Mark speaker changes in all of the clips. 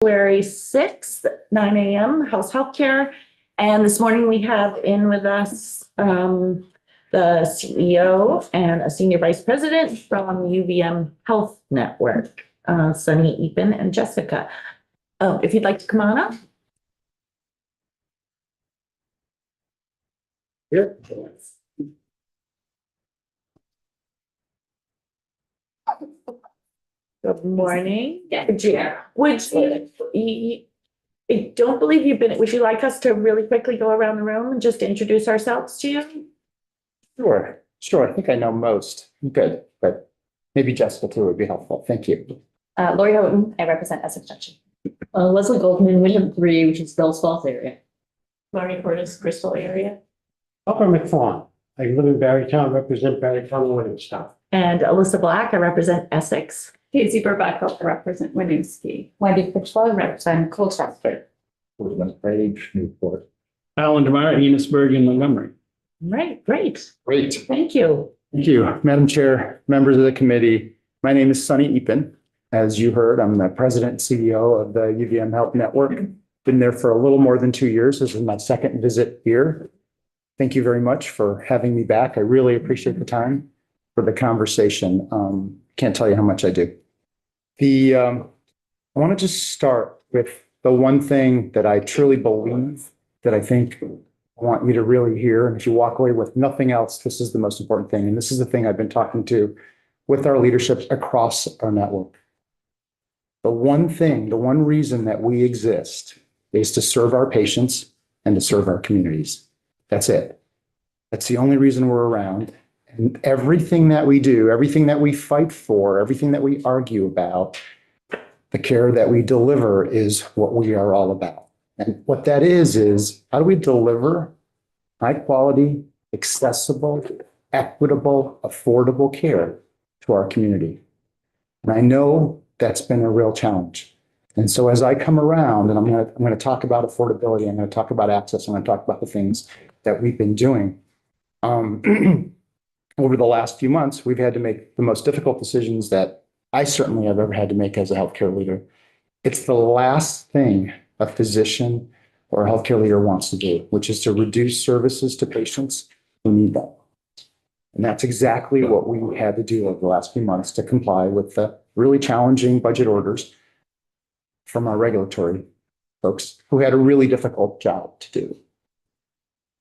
Speaker 1: February 6th, 9 a.m., House Healthcare. And this morning we have in with us the CEO and a senior vice president from UVM Health Network, Sunny Eapen and Jessica. If you'd like to come on up.
Speaker 2: Here.
Speaker 1: Good morning. I don't believe you've been, would you like us to really quickly go around the room and just introduce ourselves to you?
Speaker 2: Sure. I think I know most. Good, but maybe Jessica too would be helpful. Thank you.
Speaker 3: Lori Houghton, I represent Essex Junction.
Speaker 4: Leslie Goldman, Mission 3, which is Bell's Falls area.
Speaker 1: Laurie Curtis, Crystal area.
Speaker 5: Upper McFawn. I live in Barrytown, represent Barrytown and Williamstown.
Speaker 1: And Alyssa Black, I represent Essex.
Speaker 3: Casey Burback, I represent Winooski. Wendy Critchlow, I represent Colchester.
Speaker 2: Page, Newport.
Speaker 5: Alan DeMar, Enosburg and Montgomery.
Speaker 1: Right, great.
Speaker 2: Great.
Speaker 1: Thank you.
Speaker 2: Thank you, Madam Chair, members of the committee. My name is Sunny Eapen. As you heard, I'm the president and CEO of the UVM Health Network. Been there for a little more than 2 years. This is my second visit here. Thank you very much for having me back. I really appreciate the time for the conversation. Can't tell you how much I do. I want to just start with the one thing that I truly believe that I think I want you to really hear. And if you walk away with nothing else, this is the most important thing. And this is the thing I've been talking to with our leadership across our network. The one thing, the one reason that we exist is to serve our patients and to serve our communities. That's it. That's the only reason we're around. And everything that we do, everything that we fight for, everything that we argue about, the care that we deliver is what we are all about. And what that is how do we deliver high quality, accessible, equitable, affordable care to our community? And I know that's been a real challenge. And so as I come around, and I'm going to talk about affordability, I'm going to talk about access, I'm going to talk about the things that we've been doing. Over the last few months, we've had to make the most difficult decisions that I certainly have ever had to make as a healthcare leader. It's the last thing a physician or a healthcare leader wants to do, which is to reduce services to patients who need them. And that's exactly what we had to do over the last few months to comply with the really challenging budget orders from our regulatory folks who had a really difficult job to do.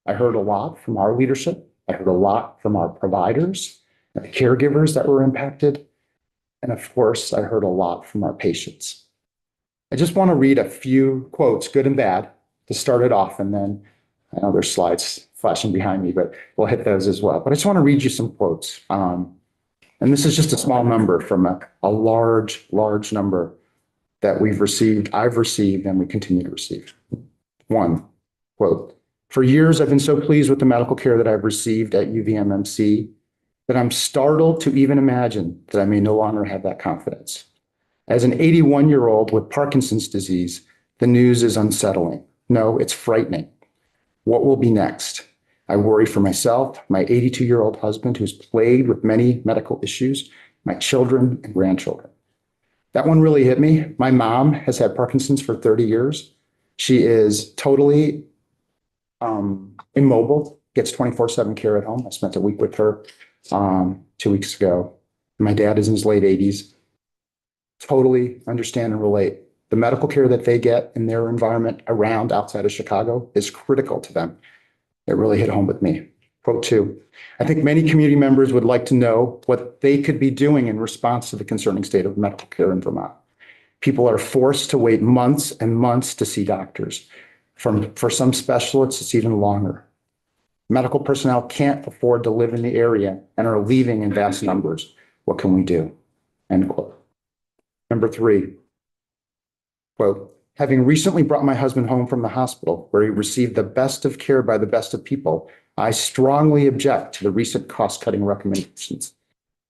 Speaker 2: I heard a lot from our leadership. I heard a lot from our providers and the caregivers that were impacted. And of course, I heard a lot from our patients. I just want to read a few quotes, good and bad, to start it off. And then I know there's slides flashing behind me, but we'll hit those as well. But I just want to read you some quotes. And this is just a small number from a large number that I've received, and we continue to receive. One quote: "For years, I've been so pleased with the medical care that I've received at UVMMC that I'm startled to even imagine that I may no longer have that confidence. As an 81-year-old with Parkinson's disease, the news is unsettling. No, it's frightening. What will be next? I worry for myself, my 82-year-old husband who's plagued with many medical issues, my children and grandchildren." That one really hit me. My mom has had Parkinson's for 30 years. She is totally immobile, gets 24/7 care at home. I spent a week with her 2 weeks ago. My dad is in his late 80s. Totally understand and relate. The medical care that they get in their environment around outside of Chicago is critical to them. It really hit home with me. Quote 2: "I think many community members would like to know what they could be doing in response to the concerning state of medical care in Vermont. People are forced to wait months and months to see doctors. For some specialists, it's even longer. Medical personnel can't afford to live in the area and are leaving in vast numbers. What can we do?" End quote. Number 3, quote: "Having recently brought my husband home from the hospital where he received the best of care by the best of people, I strongly object to the recent cost-cutting recommendations.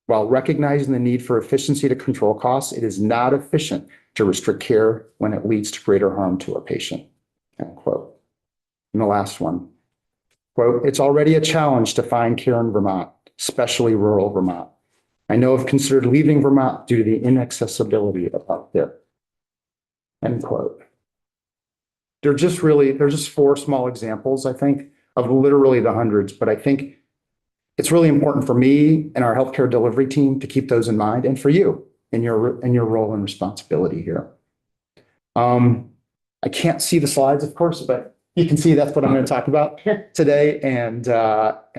Speaker 2: While recognizing the need for efficiency to control costs, it is not efficient to restrict care when it leads to greater harm to a patient." End quote. And the last one, quote: "It's already a challenge to find care in Vermont, especially rural Vermont. I know I've considered leaving Vermont due to the inaccessibility of healthcare." end quote. They're just four small examples, I think, of literally the hundreds, but I think it's really important for me and our healthcare delivery team to keep those in mind, and for you in your role and responsibility here. I can't see the slides, of course, but you can see that's what I'm going to talk about today. And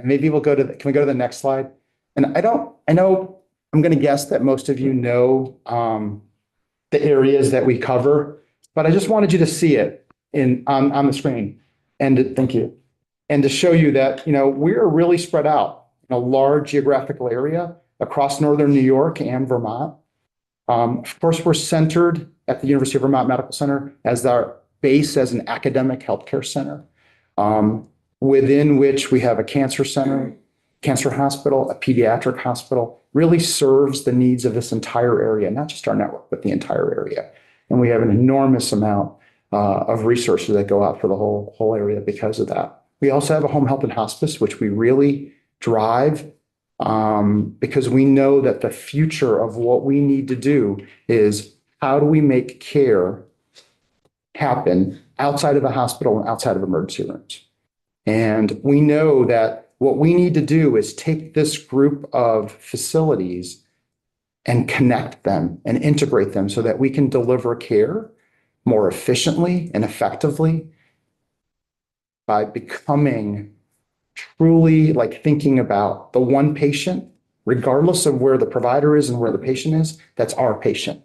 Speaker 2: maybe we'll can we go to the next slide? And I know I'm going to guess that most of you know the areas that we cover, but I just wanted you to see it on the screen. And thank you. And to show you that, we're really spread out in a large geographical area across northern New York and Vermont. Of course, we're centered at the University of Vermont Medical Center as our base as an academic healthcare center, within which we have a cancer center, cancer hospital, a pediatric hospital, really serves the needs of this entire area, not just our network, but the entire area. And we have an enormous amount of resources that go out for the whole area because of that. We also have a home health and hospice, which we really drive because we know that the future of what we need to do is how do we make care happen outside of the hospital and outside of emergency rooms. And we know that what we need to do is take this group of facilities and connect them and integrate them so that we can deliver care more efficiently and effectively by becoming truly like thinking about the one patient, regardless of where the provider is and where the patient is, that's our patient.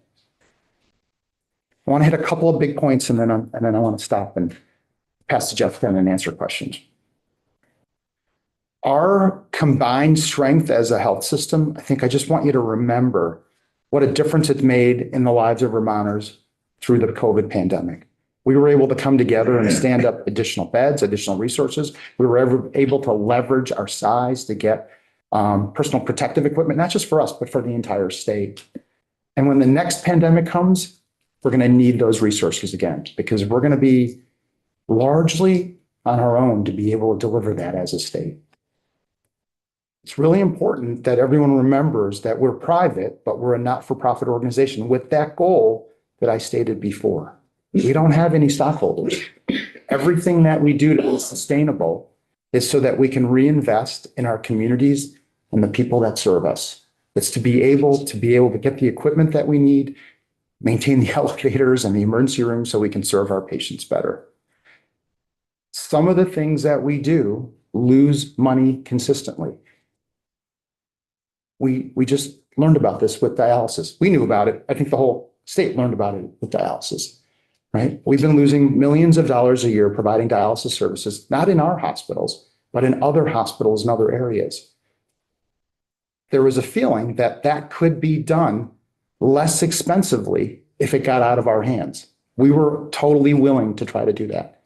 Speaker 2: I want to hit a couple of big points and then I want to stop and pass to Jeff then and answer questions. Our combined strength as a health system, I think I just want you to remember what a difference it's made in the lives of Vermonters through the COVID pandemic. We were able to come together and stand up additional beds, additional resources. We were able to leverage our size to get personal protective equipment, not just for us, but for the entire state. And when the next pandemic comes, we're going to need those resources again, because we're going to be largely on our own to be able to deliver that as a state. It's really important that everyone remembers that we're private, but we're a not-for-profit organization with that goal that I stated before. We don't have any stockholders. Everything that we do to be sustainable is so that we can reinvest in our communities and the people that serve us. It's to be able to get the equipment that we need, maintain the elevators and the emergency room so we can serve our patients better. Some of the things that we do lose money consistently. We just learned about this with dialysis. We knew about it. I think the whole state learned about it with dialysis, right? We've been losing millions of dollars a year providing dialysis services, not in our hospitals, but in other hospitals and other areas. There was a feeling that that could be done less expensively if it got out of our hands. We were totally willing to try to do that.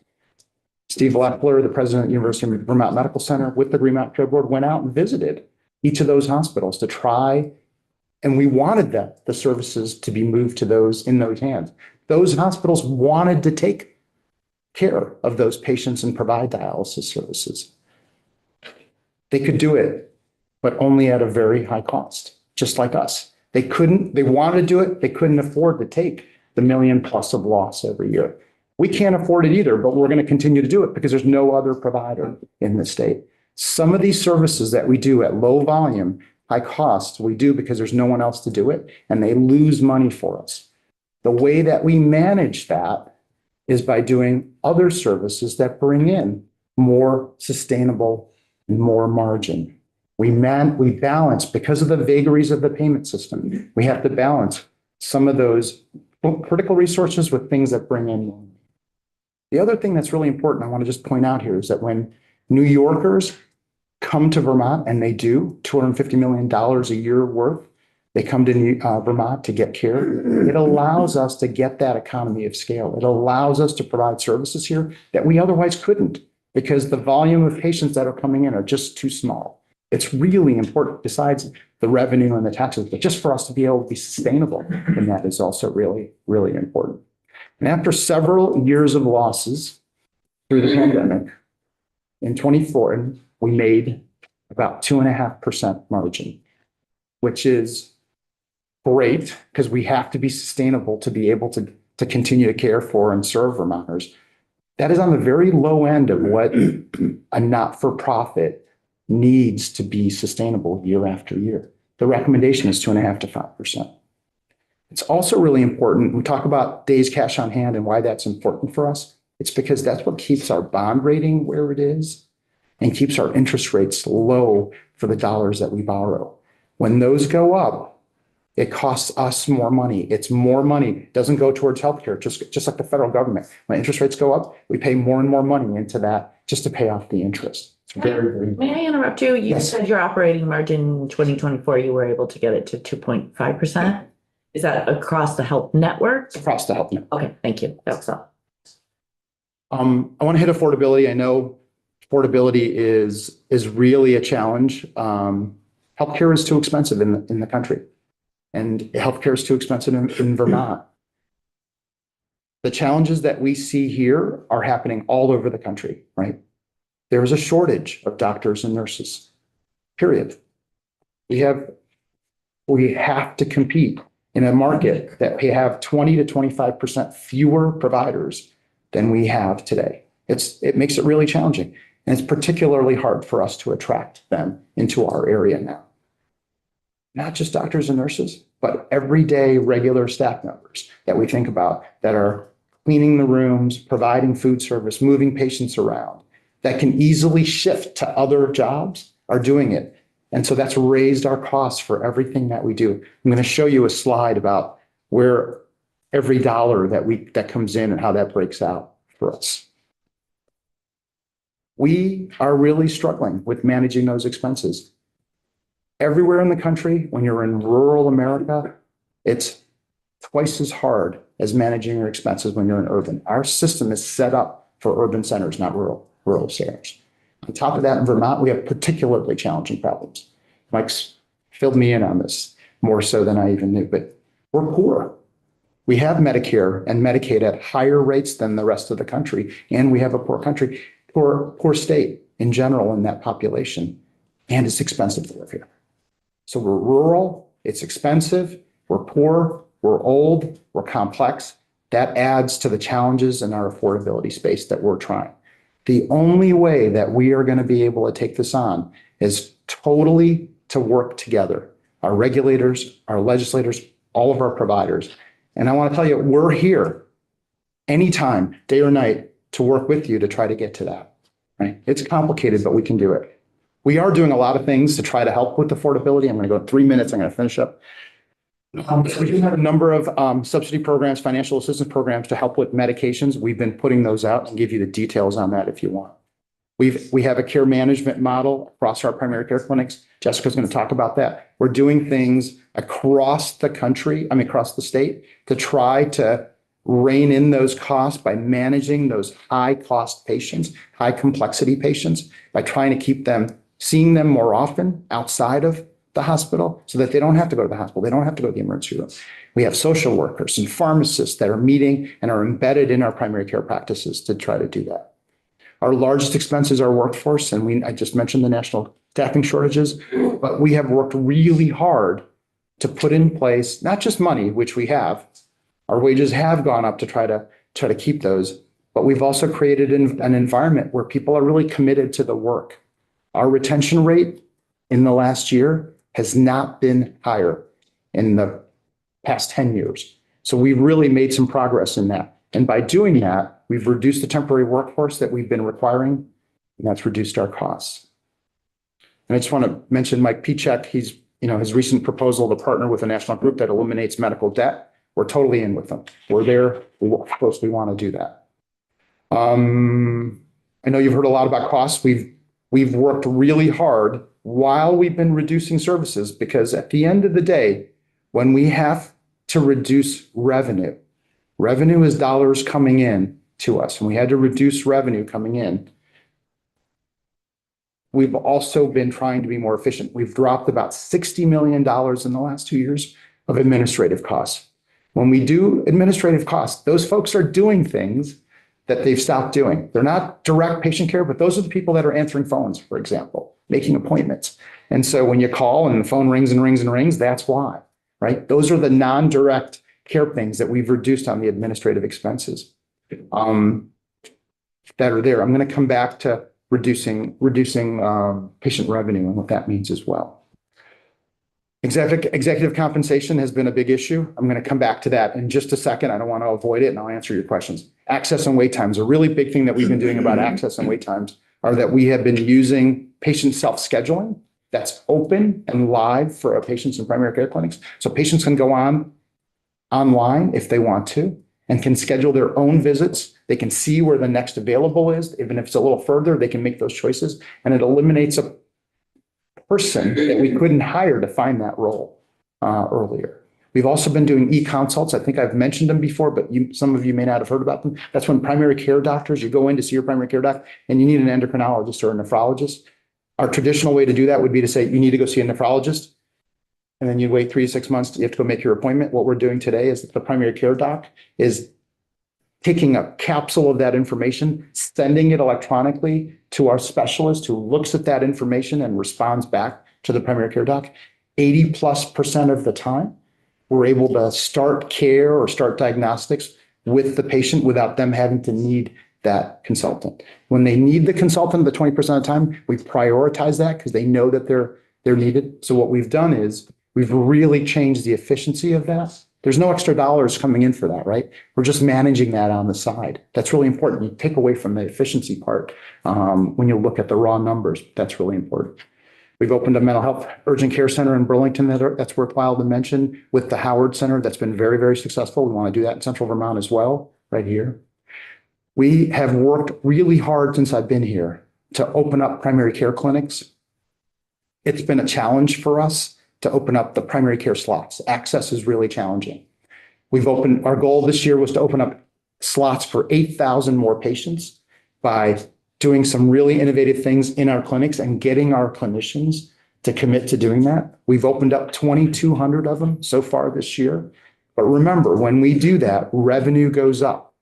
Speaker 2: Steve Leffler, the president of the University of Vermont Medical Center, with the Green Mountain Care Board, went out and visited each of those hospitals to try, and we wanted the services to be moved to those in those hands. Those hospitals wanted to take care of those patients and provide dialysis services. They could do it, but only at a very high cost, just like us. They wanted to do it, they couldn't afford to take the $1 million+ of loss every year. We can't afford it either, but we're going to continue to do it because there's no other provider in the state. Some of these services that we do at low volume, high cost, we do because there's no one else to do it, and they lose money for us. The way that we manage that is by doing other services that bring in more sustainable and more margin. We balance, because of the vagaries of the payment system, we have to balance some of those critical resources with things that bring in more. The other thing that's really important, I want to just point out here, is that when New Yorkers come to Vermont, and they do $250 million a year worth, they come to Vermont to get care. It allows us to get that economy of scale. It allows us to provide services here that we otherwise couldn't, because the volume of patients that are coming in are just too small. It's really important, besides the revenue and the taxes, but just for us to be able to be sustainable. And that is also really, really important. And after several years of losses through the pandemic, in 2024, we made about 2.5% margin, which is great because we have to be sustainable to be able to to continue to care for and serve Vermonters. That is on the very low end of what a not-for-profit needs to be sustainable year after year. The recommendation is 2.5% to 5%. It's also really important. We talk about days cash on hand and why that's important for us. It's because that's what keeps our bond rating where it is and keeps our interest rates low for the dollars that we borrow. When those go up, it costs us more money. It's more money. It doesn't go towards healthcare, just like the federal government. When interest rates go up, we pay more and more money into that just to pay off the interest. It's very, very
Speaker 1: May I interrupt you? You
Speaker 2: Yes.
Speaker 1: said your operating margin in 2024, you were able to get it to 2.5%. Is that across the health network?
Speaker 2: across the health net.
Speaker 1: Okay, thank you. That's all.
Speaker 2: I want to hit affordability. I know affordability is really a challenge. Healthcare is too expensive in the country, and healthcare is too expensive in Vermont. The challenges that we see here are happening all over the country, right? There is a shortage of doctors and nurses, period. We have to compete in a market that we have 20 to 25% fewer providers than we have today. It makes it really challenging. And it's particularly hard for us to attract them into our area now. Not just doctors and nurses, but everyday regular staff members that we think about that are cleaning the rooms, providing food service, moving patients around, that can easily shift to other jobs are doing it. And so that's raised our costs for everything that we do. I'm going to show you a slide about where every dollar that comes in and how that breaks out for us. We are really struggling with managing those expenses. Everywhere in the country, when you're in rural America, it's twice as hard as managing your expenses when you're in urban. Our system is set up for urban centers, not rural centers. On top of that, in Vermont, we have particularly challenging problems. Mike's filled me in on this more so than I even knew, but we're poor. We have Medicare and Medicaid at higher rates than the rest of the country, and we have a poor state in general in that population, and it's expensive to live here. So we're rural, it's expensive, we're poor, we're old, we're complex. That adds to the challenges in our affordability space that we're trying. The only way that we are going to be able to take this on is totally to work together. Our regulators, our legislators, all of our providers. And I want to tell you, we're here anytime, day or night, to work with you to try to get to that. Right? It's complicated, but we can do it. We are doing a lot of things to try to help with affordability. I'm going to go in 3 minutes. I'm going to finish up. We do have a number of subsidy programs, financial assistance programs to help with medications. We've been putting those out and give you the details on that if you want. We have a care management model across our primary care clinics. Jessica's going to talk about that. We're doing things across the country, across the state, to try to rein in those costs by managing those high cost patients, high complexity patients, by trying to keep them, seeing them more often outside of the hospital so that they don't have to go to the hospital. They don't have to go to the emergency room. We have social workers and pharmacists that are meeting and are embedded in our primary care practices to try to do that. Our largest expense is our workforce, and I just mentioned the national staffing shortages, but we have worked really hard to put in place, not just money, which we have. Our wages have gone up to try to keep those, but we've also created an environment where people are really committed to the work. Our retention rate in the last year has not been higher in the past 10 years. So we've really made some progress in that. And by doing that, we've reduced the temporary workforce that we've been requiring, and that's reduced our costs. And I just want to mention Mike Pichek. He's, his recent proposal to partner with a national group that eliminates medical debt. We're totally in with them. We're there. We want to do that. I know you've heard a lot about costs. We've worked really hard while we've been reducing services, because at the end of the day, when we have to reduce revenue is dollars coming in to us, and we had to reduce revenue coming in. We've also been trying to be more efficient. We've dropped about $60 million in the last 2 years of administrative costs. When we do administrative costs, those folks are doing things that they've stopped doing. They're not direct patient care, but those are the people that are answering phones, for example, making appointments. And so when you call and the phone rings and rings and rings, that's why, right? Those are the non-direct care things that we've reduced on the administrative expenses that are there. I'm going to come back to reducing patient revenue and what that means as well. Executive compensation has been a big issue. I'm going to come back to that in just a second. I don't want to avoid it, and I'll answer your questions. Access and wait times. A really big thing that we've been doing about access and wait times are that we have been using patient self-scheduling that's open and live for our patients in primary care clinics. So patients can go online if they want to and can schedule their own visits. They can see where the next available is. Even if it's a little further, they can make those choices, and it eliminates a person that we couldn't hire to find that role earlier. We've also been doing e-consults. I think I've mentioned them before, but some of you may not have heard about them. That's when primary care doctors, you go in to see your primary care doc and you need an endocrinologist or a nephrologist. Our traditional way to do that would be to say, you need to go see a nephrologist. And then you wait 3 to 6 months, you have to go make your appointment. What we're doing today is that the primary care doc is taking a capsule of that information, sending it electronically to our specialist who looks at that information and responds back to the primary care doc. 80+% of the time, we're able to start care or start diagnostics with the patient without them having to need that consultant. When they need the consultant, the 20% of the time, we prioritize that because they know that they're needed. So what we've done is we've really changed the efficiency of that. There's no extra dollars coming in for that, right? We're just managing that on the side. That's really important. You take away from the efficiency part when you look at the raw numbers. That's really important. We've opened a mental health urgent care center in Burlington that's worthwhile to mention with the Howard Center. That's been very, very successful. We want to do that in Central Vermont as well, right here. We have worked really hard since I've been here to open up primary care clinics. It's been a challenge for us to open up the primary care slots. Access is really challenging. Our goal this year was to open up slots for 8,000 more patients by doing some really innovative things in our clinics and getting our clinicians to commit to doing that. We've opened up 2,200 of them so far this year. But remember, when we do that, revenue goes up,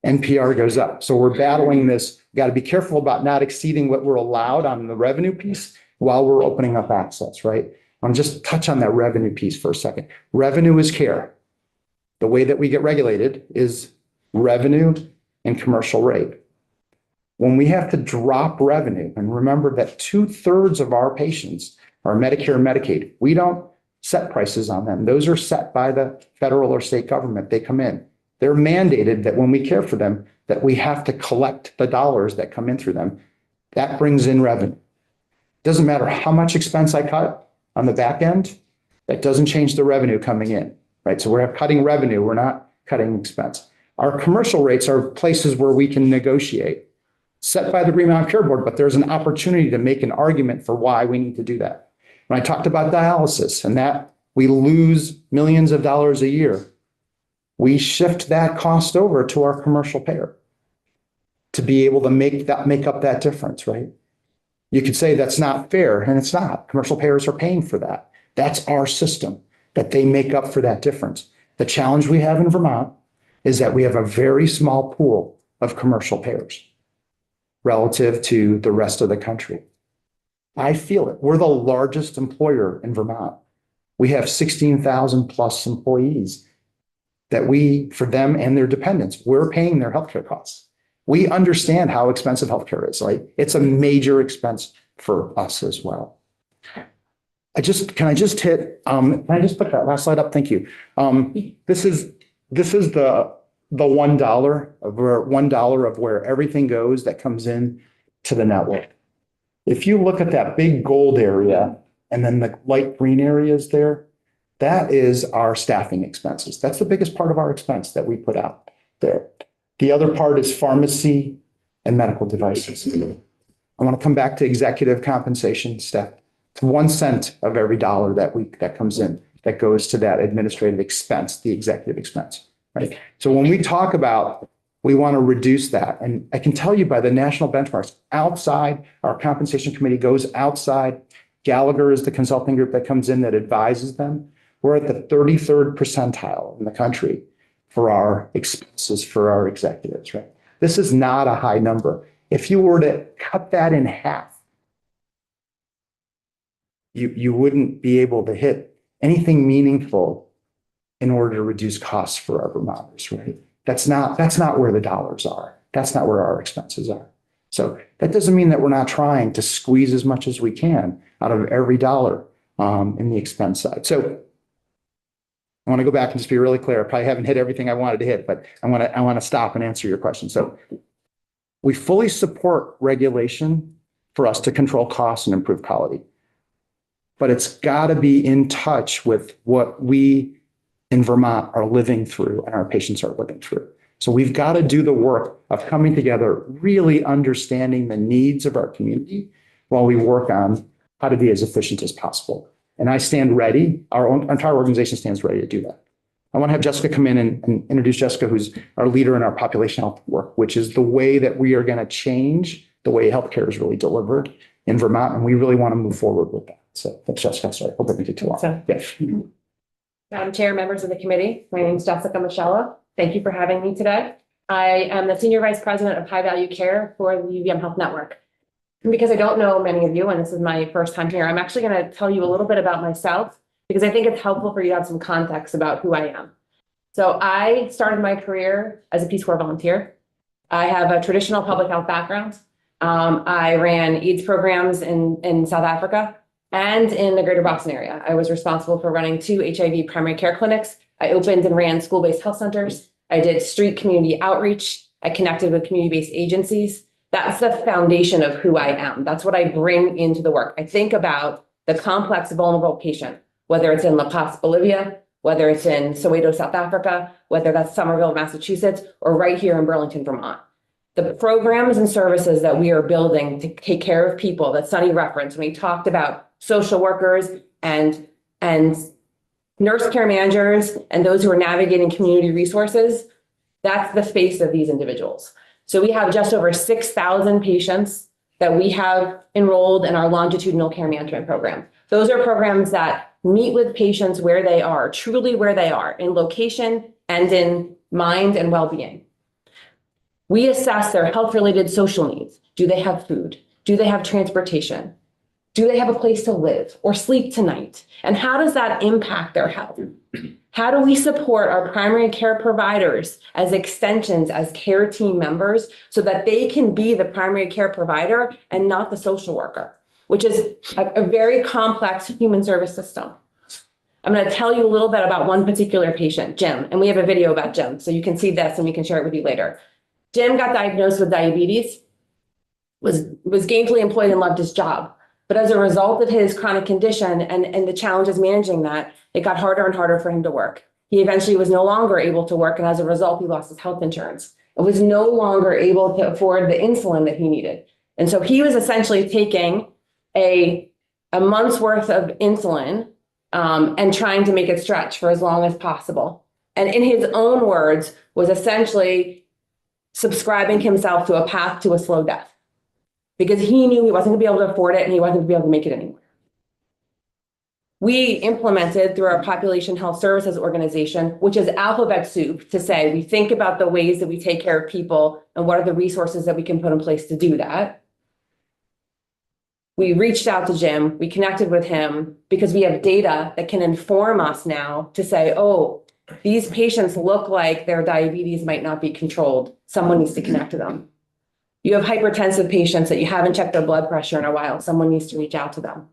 Speaker 2: NPR goes up. So we're battling this. We've got to be careful about not exceeding what we're allowed on the revenue piece while we're opening up access, right? I'll just touch on that revenue piece for a second. Revenue is care. The way that we get regulated is revenue and commercial rate. When we have to drop revenue, and remember that 2/3 of our patients are Medicare and Medicaid, we don't set prices on them. Those are set by the federal or state government. They come in. They're mandated that when we care for them, that we have to collect the dollars that come in through them. That brings in revenue. Doesn't matter how much expense I cut on the back end, that doesn't change the revenue coming in, right? So we're cutting revenue, we're not cutting expense. Our commercial rates are places where we can negotiate, set by the Green Mountain Care Board, but there's an opportunity to make an argument for why we need to do that. When I talked about dialysis and that we lose millions of dollars a year, we shift that cost over to our commercial payer to be able to make up that difference, right? You could say that's not fair, and it's not. Commercial payers are paying for that. That's our system, that they make up for that difference. The challenge we have in Vermont is that we have a very small pool of commercial payers relative to the rest of the country. I feel it. We're the largest employer in Vermont. We have 16,000 plus employees that for them and their dependents, we're paying their healthcare costs. We understand how expensive healthcare is. Like, it's a major expense for us as well. Can I just put that last slide up? Thank you. This is the $1 of where everything goes that comes in to the network. If you look at that big gold area and then the light green areas there, that is our staffing expenses. That's the biggest part of our expense that we put out there. The other part is pharmacy and medical devices. I want to come back to executive compensation step. It's 1 cent of every dollar that comes in that goes to that administrative expense, the executive expense, right? So when we talk about we want to reduce that, and I can tell you by the national benchmarks, outside, our compensation committee goes outside. Gallagher is the consulting group that comes in that advises them. We're at the 33rd percentile in the country for our expenses for our executives, right? This is not a high number. If you were to cut that in half, you wouldn't be able to hit anything meaningful in order to reduce costs for our Vermonters, right? That's not where the dollars are. That's not where our expenses are. So that doesn't mean that we're not trying to squeeze as much as we can out of every dollar in the expense side. So I want to go back and just be really clear. I probably haven't hit everything I wanted to hit, but I want to stop and answer your question. So we fully support regulation for us to control costs and improve quality. But it's got to be in touch with what we in Vermont are living through and our patients are living through. So we've got to do the work of coming together, really understanding the needs of our community while we work on how to be as efficient as possible. And I stand ready, our entire organization stands ready to do that. I want to have Jessica come in and introduce Jessica, who's our leader in our population health work, which is the way that we are going to change the way healthcare is really delivered in Vermont. And we really want to move forward with that. So thanks, Jessica. Sorry, hope I didn't get too long.
Speaker 6: So-
Speaker 2: Yeah.
Speaker 6: Madam Chair, members of the committee, my name is Jessica Michella. Thank you for having me today. I am the Senior Vice President of High Value Care for the UVM Health Network. And because I don't know many of you, and this is my first time here, I'm actually going to tell you a little bit about myself because I think it's helpful for you to have some context about who I am. So I started my career as a Peace Corps volunteer. I have a traditional public health background. I ran AIDS programs in South Africa and in the greater Boston area. I was responsible for running 2 HIV primary care clinics. I opened and ran school-based health centers. I did street community outreach. I connected with community-based agencies. That's the foundation of who I am. That's what I bring into the work. I think about the complex, vulnerable patient, whether it's in La Paz, Bolivia, whether it's in Soweto, South Africa, whether that's Somerville, Massachusetts, or right here in Burlington, Vermont. The programs and services that we are building to take care of people that Sunny referenced when he talked about social workers and nurse care managers and those who are navigating community resources, that's the face of these individuals. So we have just over 6,000 patients that we have enrolled in our longitudinal care management program. Those are programs that meet with patients where they are, truly where they are, in location and in mind and well-being. We assess their health-related social needs. Do they have food? Do they have transportation? Do they have a place to live or sleep tonight? And how does that impact their health? How do we support our primary care providers as extensions, as care team members, so that they can be the primary care provider and not the social worker, which is a very complex human service system. I'm going to tell you a little bit about one particular patient, Jim, and we have a video about Jim, so you can see this and we can share it with you later. Jim got diagnosed with diabetes, was gainfully employed and loved his job. But as a result of his chronic condition and the challenges managing that, it got harder and harder for him to work. He eventually was no longer able to work, and as a result, he lost his health insurance and was no longer able to afford the insulin that he needed. And so he was essentially taking a month's worth of insulin and trying to make it stretch for as long as possible. And in his own words, was essentially subscribing himself to a path to a slow death, because he knew he wasn't going to be able to afford it and he wasn't going to be able to make it anymore. We implemented through our Population Health Services organization, which is alphabet soup, to say we think about the ways that we take care of people and what are the resources that we can put in place to do that. We reached out to Jim, we connected with him because we have data that can inform us now to say, oh, these patients look like their diabetes might not be controlled. Someone needs to connect to them. You have hypertensive patients that you haven't checked their blood pressure in a while. Someone needs to reach out to them.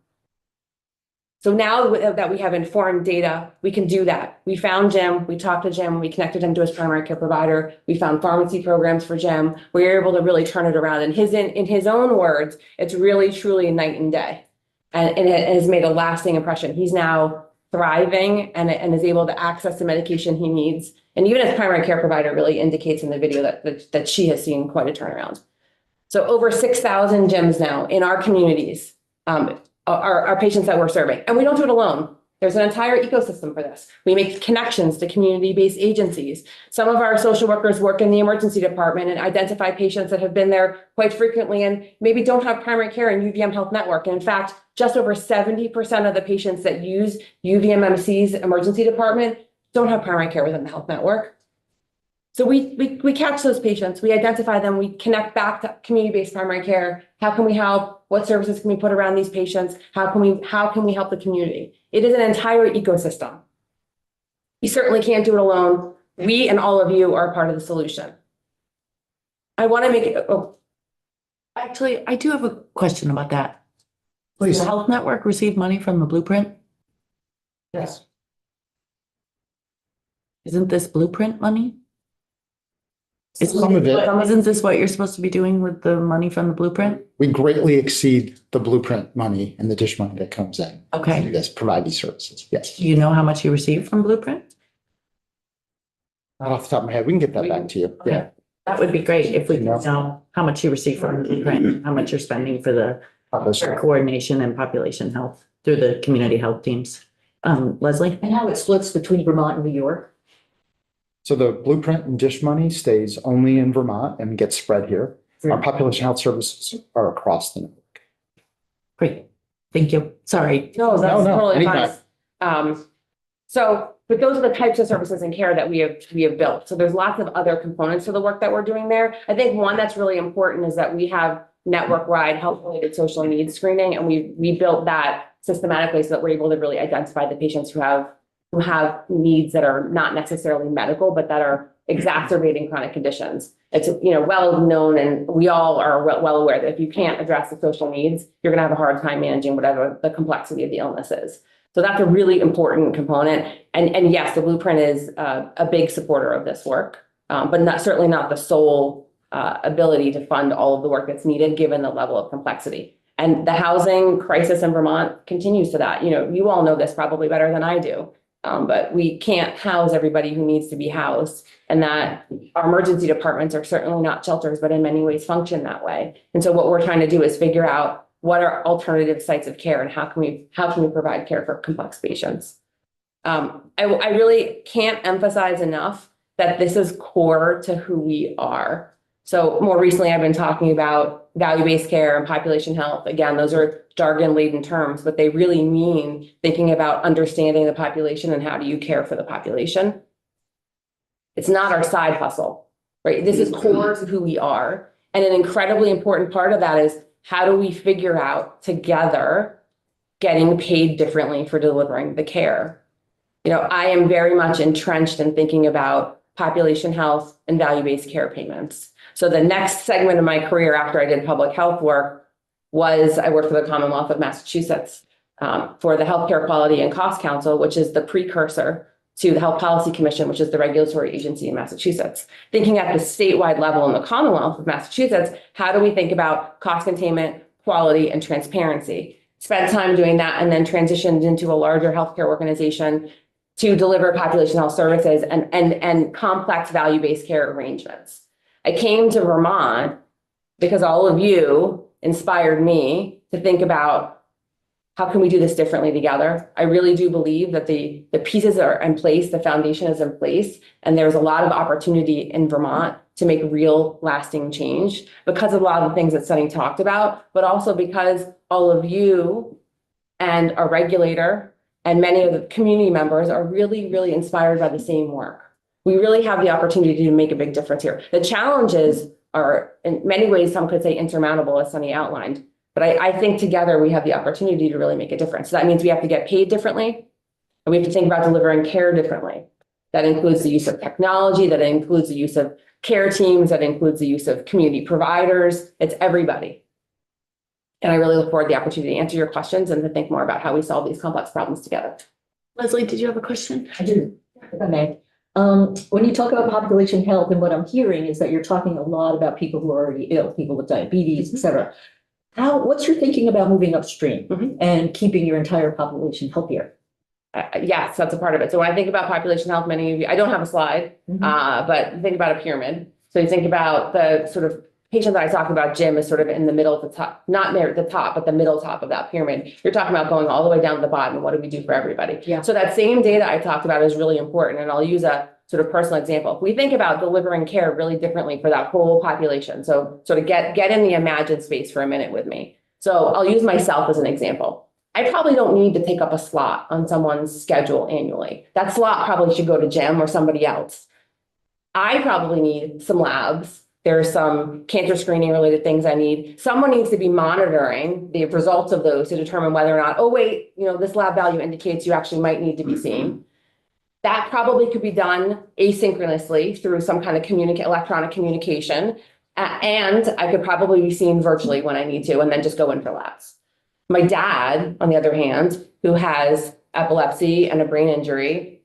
Speaker 6: So now that we have informed data, we can do that. We found Jim, we talked to Jim, we connected him to his primary care provider. We found pharmacy programs for Jim. We were able to really turn it around. And in his own words, it's really, truly a night and day. And it has made a lasting impression. He's now thriving and is able to access the medication he needs. And even his primary care provider really indicates in the video that she has seen quite a turnaround. So over 6,000 Jims now in our communities are patients that we're serving. And we don't do it alone. There's an entire ecosystem for this. We make connections to community-based agencies. Some of our social workers work in the emergency department and identify patients that have been there quite frequently and maybe don't have primary care in UVM Health Network. And in fact, just over 70% of the patients that use UVMMC's emergency department don't have primary care within the health network. So we catch those patients, we identify them, we connect back to community-based primary care. How can we help? What services can we put around these patients? How can we help the community? It is an entire ecosystem. You certainly can't do it alone. We and all of you are part of the solution. I want to make it,
Speaker 1: Actually, I do have a question about that. Does
Speaker 2: Please.
Speaker 1: the Health Network receive money from the Blueprint?
Speaker 2: Yes.
Speaker 1: Isn't this Blueprint money?
Speaker 2: Some of it.
Speaker 1: Isn't this what you're supposed to be doing with the money from the Blueprint?
Speaker 2: We greatly exceed the Blueprint money and the dish money that comes in.
Speaker 1: Okay.
Speaker 2: To this, provide these services. Yes.
Speaker 1: Do you know how much you received from Blueprint?
Speaker 2: Not off the top of my head. We can get that back to you. Yeah.
Speaker 1: That would be great if we
Speaker 2: No.
Speaker 1: could know how much you received from Blueprint, how much you're spending for the
Speaker 2: Sure.
Speaker 1: coordination and population health through the community health teams. Leslie?
Speaker 4: And how it splits between Vermont and New York?
Speaker 2: So the Blueprint and dish money stays only in Vermont and gets spread here. Our population health services are across the network.
Speaker 1: Great. Thank you. Sorry.
Speaker 6: no, that's
Speaker 2: No,
Speaker 6: totally fine.
Speaker 2: anytime.
Speaker 6: But those are the types of services and care that we have built. So there's lots of other components to the work that we're doing there. I think one that's really important is that we have network-wide health-related social needs screening, and we built that systematically so that we're able to really identify the patients who have needs that are not necessarily medical, but that are exacerbating chronic conditions. It's, well known, and we all are well aware that if you can't address the social needs, you're going to have a hard time managing whatever the complexity of the illness is. So that's a really important component. And yes, the Blueprint is a big supporter of this work, but certainly not the sole ability to fund all of the work that's needed given the level of complexity. And the housing crisis in Vermont continues to that. You all know this probably better than I do, but we can't house everybody who needs to be housed. And that our emergency departments are certainly not shelters, but in many ways function that way. And so what we're trying to do is figure out what are alternative sites of care and how can we provide care for complex patients. I really can't emphasize enough that this is core to who we are. So more recently, I've been talking about value-based care and population health. Again, those are jargon-laden terms, but they really mean thinking about understanding the population and how do you care for the population. It's not our side hustle, right? This is core to who we are. And an incredibly important part of that is how do we figure out together getting paid differently for delivering the care? I am very much entrenched in thinking about population health and value-based care payments. So the next segment of my career after I did public health work was I worked for the Commonwealth of Massachusetts for the Healthcare Quality and Cost Council, which is the precursor to the Health Policy Commission, which is the regulatory agency in Massachusetts. Thinking at the statewide level in the Commonwealth of Massachusetts, how do we think about cost containment, quality, and transparency? Spent time doing that and then transitioned into a larger healthcare organization to deliver population health services and complex value-based care arrangements. I came to Vermont because all of you inspired me to think about how can we do this differently together? I really do believe that the pieces are in place, the foundation is in place, and there's a lot of opportunity in Vermont to make real lasting change because of a lot of the things that Sunny talked about, but also because all of you and our regulator and many of the community members are really, really inspired by the same work. We really have the opportunity to make a big difference here. The challenges are in many ways, some could say insurmountable, as Sunny outlined. But I think together we have the opportunity to really make a difference. So that means we have to get paid differently, and we have to think about delivering care differently. That includes the use of technology, that includes the use of care teams, that includes the use of community providers. It's everybody. And I really look forward to the opportunity to answer your questions and to think more about how we solve these complex problems together.
Speaker 1: Leslie, did you have a question?
Speaker 4: I do, if I may. When you talk about population health, and what I'm hearing is that you're talking a lot about people who are already ill, people with diabetes, et cetera. What's your thinking about moving upstream and keeping your entire population healthier?
Speaker 6: Yes, that's a part of it. So when I think about population health, many of you, I don't have a slide, but think about a pyramid. So you think about the sort of patient that I talked about, Jim, is sort of in the middle at the top, not near the top, but the middle top of that pyramid. You're talking about going all the way down to the bottom. What do we do for everybody?
Speaker 4: Yeah.
Speaker 6: So that same data I talked about is really important. And I'll use a sort of personal example. If we think about delivering care really differently for that whole population, so sort of get in the imagined space for a minute with me. So I'll use myself as an example. I probably don't need to take up a slot on someone's schedule annually. That slot probably should go to Jim or somebody else. I probably need some labs. There's some cancer screening related things I need. Someone needs to be monitoring the results of those to determine whether or not, oh wait, this lab value indicates you actually might need to be seen. That probably could be done asynchronously through some kind of electronic communication. And I could probably be seen virtually when I need to, and then just go in for labs. My dad, on the other hand, who has epilepsy and a brain injury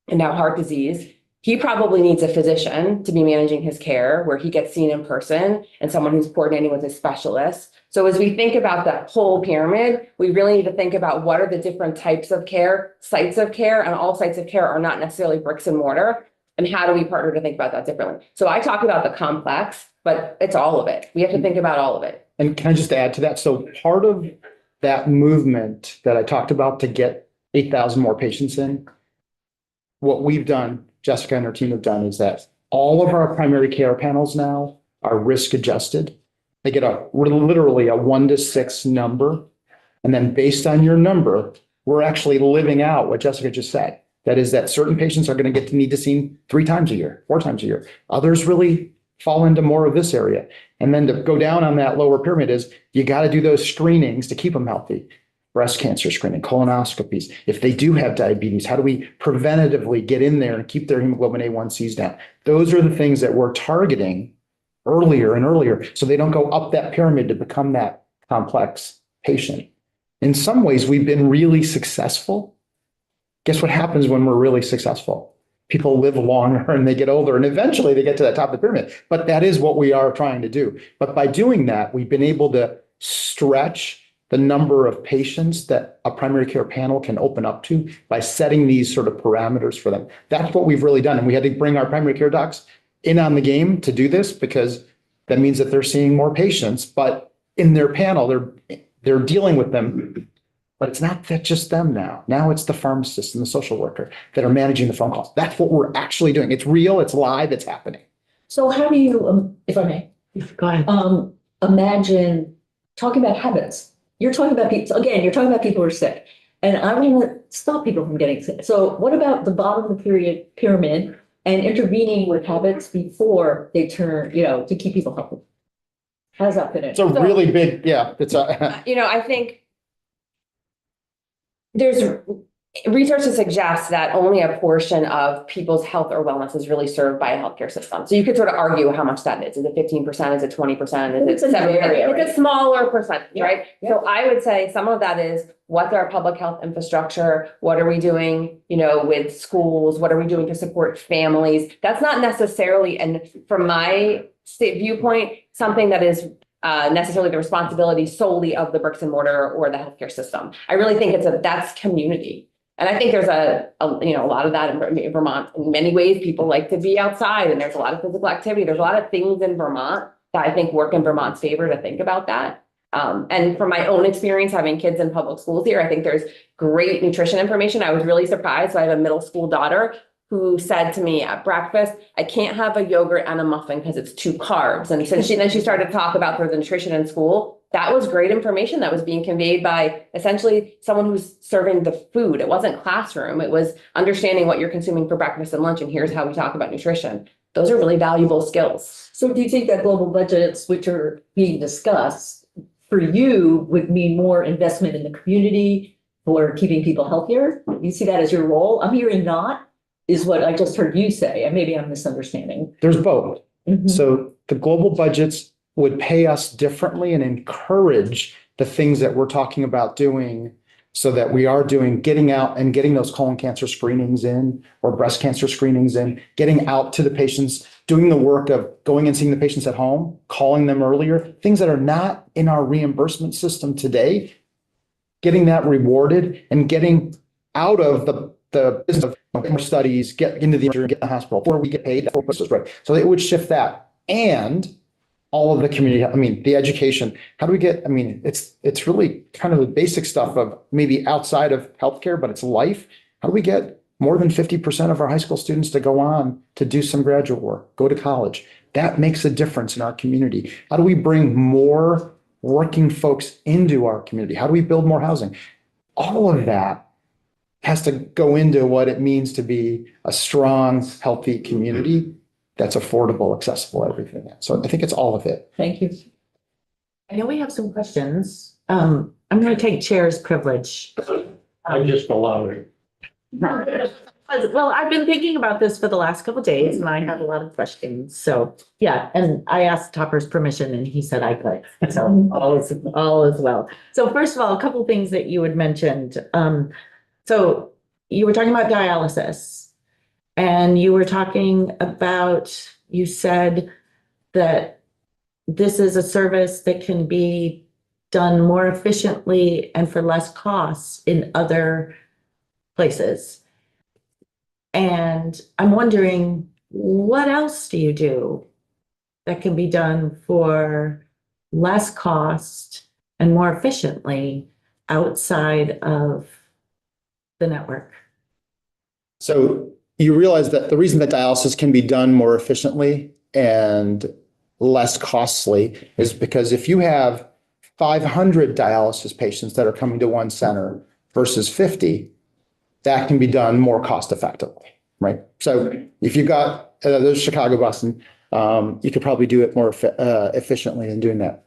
Speaker 6: and now heart disease, he probably needs a physician to be managing his care where he gets seen in person and someone who's coordinating with his specialist. So as we think about that whole pyramid, we really need to think about what are the different types of care, sites of care, and all sites of care are not necessarily bricks and mortar. And how do we partner to think about that differently? So I talk about the complex, but it's all of it. We have to think about all of it.
Speaker 2: And can I just add to that? So part of that movement that I talked about to get 8,000 more patients in, what we've done, Jessica and her team have done, is that all of our primary care panels now are risk adjusted. They get literally a 1 to 6 number. And then based on your number, we're actually living out what Jessica just said. That is that certain patients are going to need to see 3 times a year, 4 times a year. Others really fall into more of this area. And then to go down on that lower pyramid is you got to do those screenings to keep them healthy. Breast cancer screening, colonoscopies. If they do have diabetes, how do we preventatively get in there and keep their hemoglobin A1Cs down? Those are the things that we're targeting earlier and earlier so they don't go up that pyramid to become that complex patient. In some ways, we've been really successful. Guess what happens when we're really successful? People live longer and they get older and eventually they get to that top of the pyramid. But that is what we are trying to do. But by doing that, we've been able to stretch the number of patients that a primary care panel can open up to by setting these sort of parameters for them. That's what we've really done. And we had to bring our primary care docs in on the game to do this because that means that they're seeing more patients, but in their panel, they're dealing with them. But it's not that just them now. Now it's the pharmacist and the social worker that are managing the phone calls. That's what we're actually doing. It's real, it's live, it's happening.
Speaker 4: So how do you, if I may,
Speaker 1: Go ahead.
Speaker 4: imagine talking about habits? You're talking about people, again, you're talking about people who are sick. And I want to stop people from getting sick. So what about the bottom of the pyramid and intervening with habits before they turn, to keep people healthy? How does that fit in?
Speaker 2: It's a really big, it's a,
Speaker 6: I think there's research to suggest that only a portion of people's health or wellness is really served by a healthcare system. So you could sort of argue how much that is. Is it 15%? Is it 20%? Is it 7%? It's a smaller percentage, right? So I would say some of that is what's our public health infrastructure? What are we doing, with schools? What are we doing to support families? That's not necessarily, and from my viewpoint, something that is necessarily the responsibility solely of the bricks and mortar or the healthcare system. I really think that's community. And I think there's a lot of that in Vermont. In many ways, people like to be outside and there's a lot of physical activity. There's a lot of things in Vermont that I think work in Vermont's favor to think about that. And from my own experience, having kids in public schools here, I think there's great nutrition information. I was really surprised. So I have a middle school daughter who said to me at breakfast, I can't have a yogurt and a muffin because it's 2 carbs. And so then she started to talk about the nutrition in school. That was great information that was being conveyed by essentially someone who's serving the food. It wasn't classroom. It was understanding what you're consuming for breakfast and lunch. And here's how we talk about nutrition. Those are really valuable skills.
Speaker 4: So do you think that global budgets, which are being discussed for you, would mean more investment in the community for keeping people healthier? You see that as your role? I'm hearing not, is what I just heard you say, and maybe I'm misunderstanding.
Speaker 2: there's both.
Speaker 4: Mhm.
Speaker 2: So the global budgets would pay us differently and encourage the things that we're talking about doing so that we are getting out and getting those colon cancer screenings in or breast cancer screenings in, getting out to the patients, doing the work of going and seeing the patients at home, calling them earlier, things that are not in our reimbursement system today, getting that rewarded and getting out of the business of more studies, get into the get in the hospital before we get paid. Right. So it would shift that. And all of the community, the education, how do we get, it's really kind of the basic stuff of maybe outside of healthcare, but it's life. How do we get more than 50% of our high school students to go on to do some graduate work, go to college? That makes a difference in our community. How do we bring more working folks into our community? How do we build more housing? All of that has to go into what it means to be a strong, healthy community that's affordable, accessible, everything. So I think it's all of it.
Speaker 4: Thank you.
Speaker 1: I know we have some questions. I'm going to take chair's privilege.
Speaker 5: I just allow it.
Speaker 1: Well, I've been thinking about this for the last couple of days and I have a lot of questions. So, yeah, and I asked Topper's permission and he said I could. So all is well. So first of all, a couple of things that you had mentioned. So you were talking about dialysis and you were talking about, you said that this is a service that can be done more efficiently and for less costs in other places. And I'm wondering, what else do you do that can be done for less cost and more efficiently outside of the network?
Speaker 2: So you realize that the reason that dialysis can be done more efficiently and less costly is because if you have 500 dialysis patients that are coming to one center versus 50, that can be done more cost effectively, right? So if you've got there's Chicago, Boston, you could probably do it more efficiently in doing that.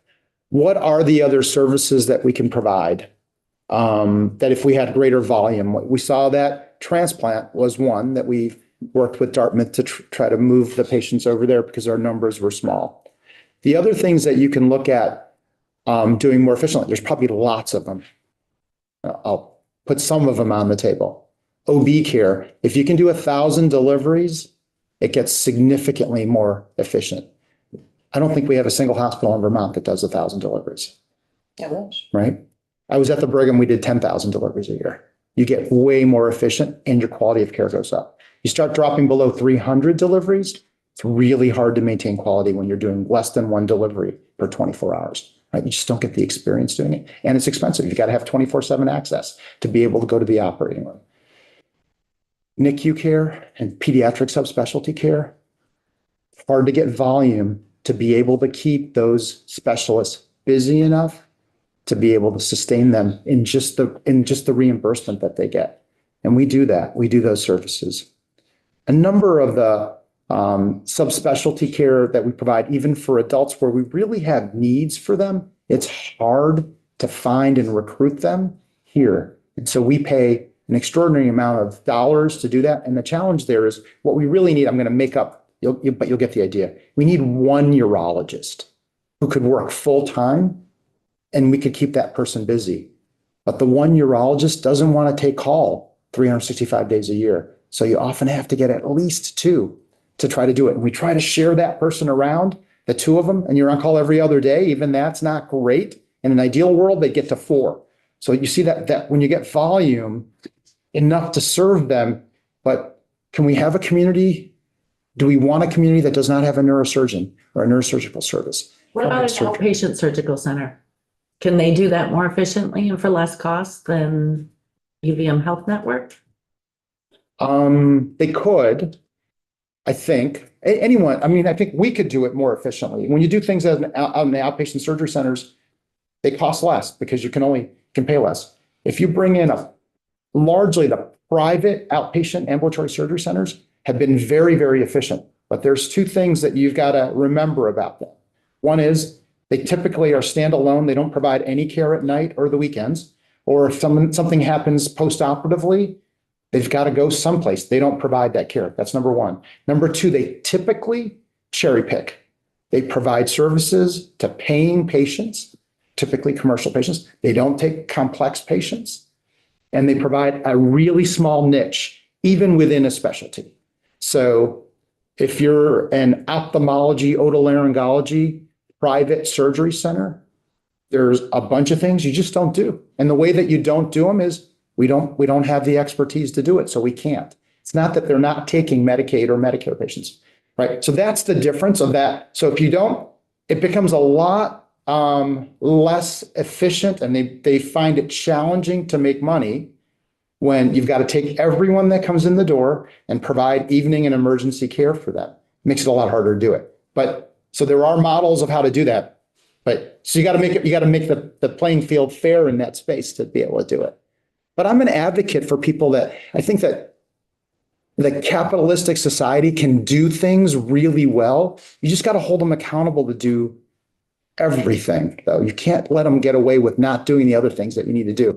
Speaker 2: What are the other services that we can provide that if we had greater volume? We saw that transplant was one that we worked with Dartmouth to try to move the patients over there because our numbers were small. The other things that you can look at doing more efficiently, there's probably lots of them. I'll put some of them on the table. OB care, if you can do 1,000 deliveries, it gets significantly more efficient. I don't think we have a single hospital in Vermont that does 1,000 deliveries.
Speaker 4: I wish.
Speaker 2: Right? I was at the Brigham, we did 10,000 deliveries a year. You get way more efficient and your quality of care goes up. You start dropping below 300 deliveries, it's really hard to maintain quality when you're doing less than one delivery per 24 hours. Right? You just don't get the experience doing it. And it's expensive. You got to have 24/7 access to be able to go to the operating room. NICU care and pediatric subspecialty care, hard to get volume to be able to keep those specialists busy enough to be able to sustain them in just the reimbursement that they get. And we do that. We do those services. A number of the subspecialty care that we provide, even for adults where we really have needs for them, it's hard to find and recruit them here. And so we pay an extraordinary amount of dollars to do that. And the challenge there is what we really need, I'm going to make up, but you'll get the idea. We need one urologist who could work full time and we could keep that person busy. But the one urologist doesn't want to take call 365 days a year. So you often have to get at least two to try to do it. And we try to share that person around, the two of them, and you're on call every other day. Even that's not great. In an ideal world, they get to 4. So you see that when you get volume, enough to serve them, but can we have a community? Do we want a community that does not have a neurosurgeon or a neurosurgical service?
Speaker 1: What about an outpatient surgical center? Can they do that more efficiently and for less cost than UVM Health Network?
Speaker 2: They could, I think. Anyone, I mean, I think we could do it more efficiently. When you do things out in the outpatient surgery centers, they cost less because you can pay less. If you bring in largely the private outpatient ambulatory surgery centers have been very, very efficient. But there's two things that you've got to remember about them. One is they typically are standalone. They don't provide any care at night or the weekends. Or if something happens post-operatively, they've got to go someplace. They don't provide that care. That's number one. Number two, they typically cherry pick. They provide services to paying patients, typically commercial patients. They don't take complex patients. And they provide a really small niche, even within a specialty. So if you're an ophthalmology, otolaryngology, private surgery center, there's a bunch of things you just don't do. And the way that you don't do them is we don't have the expertise to do it, so we can't. It's not that they're not taking Medicaid or Medicare patients, right? So that's the difference of that. So if you don't, it becomes a lot less efficient, and they find it challenging to make money when you've got to take everyone that comes in the door and provide evening and emergency care for them. It makes it a lot harder to do it. But so there are models of how to do that. But so you got to make the playing field fair in that space to be able to do it. But I'm an advocate for people that I think that the capitalistic society can do things really well. You just got to hold them accountable to do everything, though. You can't let them get away with not doing the other things that you need to do.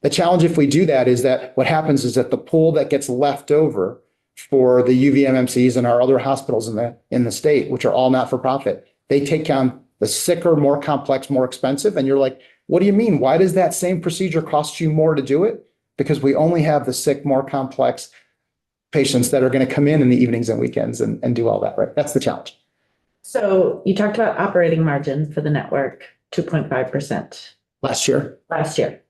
Speaker 2: The challenge if we do that is that what happens is that the pool that gets left over for the UVMMCs and our other hospitals in the state, which are all not-for-profit, they take on the sicker, more complex, more expensive. And you're like, what do you mean? Why does that same procedure cost you more to do it? Because we only have the sick, more complex patients that are going to come in the evenings and weekends and do all that, right? That's the challenge.
Speaker 1: So you talked about operating margin for the network, 2.5%
Speaker 2: Last year,
Speaker 1: last year.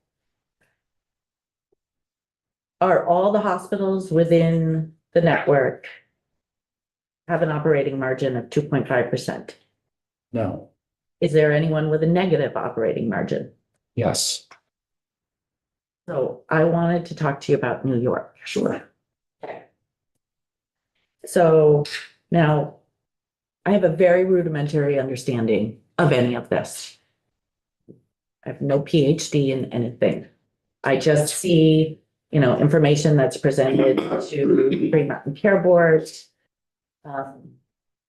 Speaker 1: Are all the hospitals within the network have an operating margin of 2.5%?
Speaker 2: no,
Speaker 1: Is there anyone with a negative operating margin?
Speaker 2: yes,
Speaker 1: So I wanted to talk to you about New York.
Speaker 2: sure.
Speaker 1: So now I have a very rudimentary understanding of any of this. I have no PhD in anything. I just see, information that's presented to Green Mountain Care Board.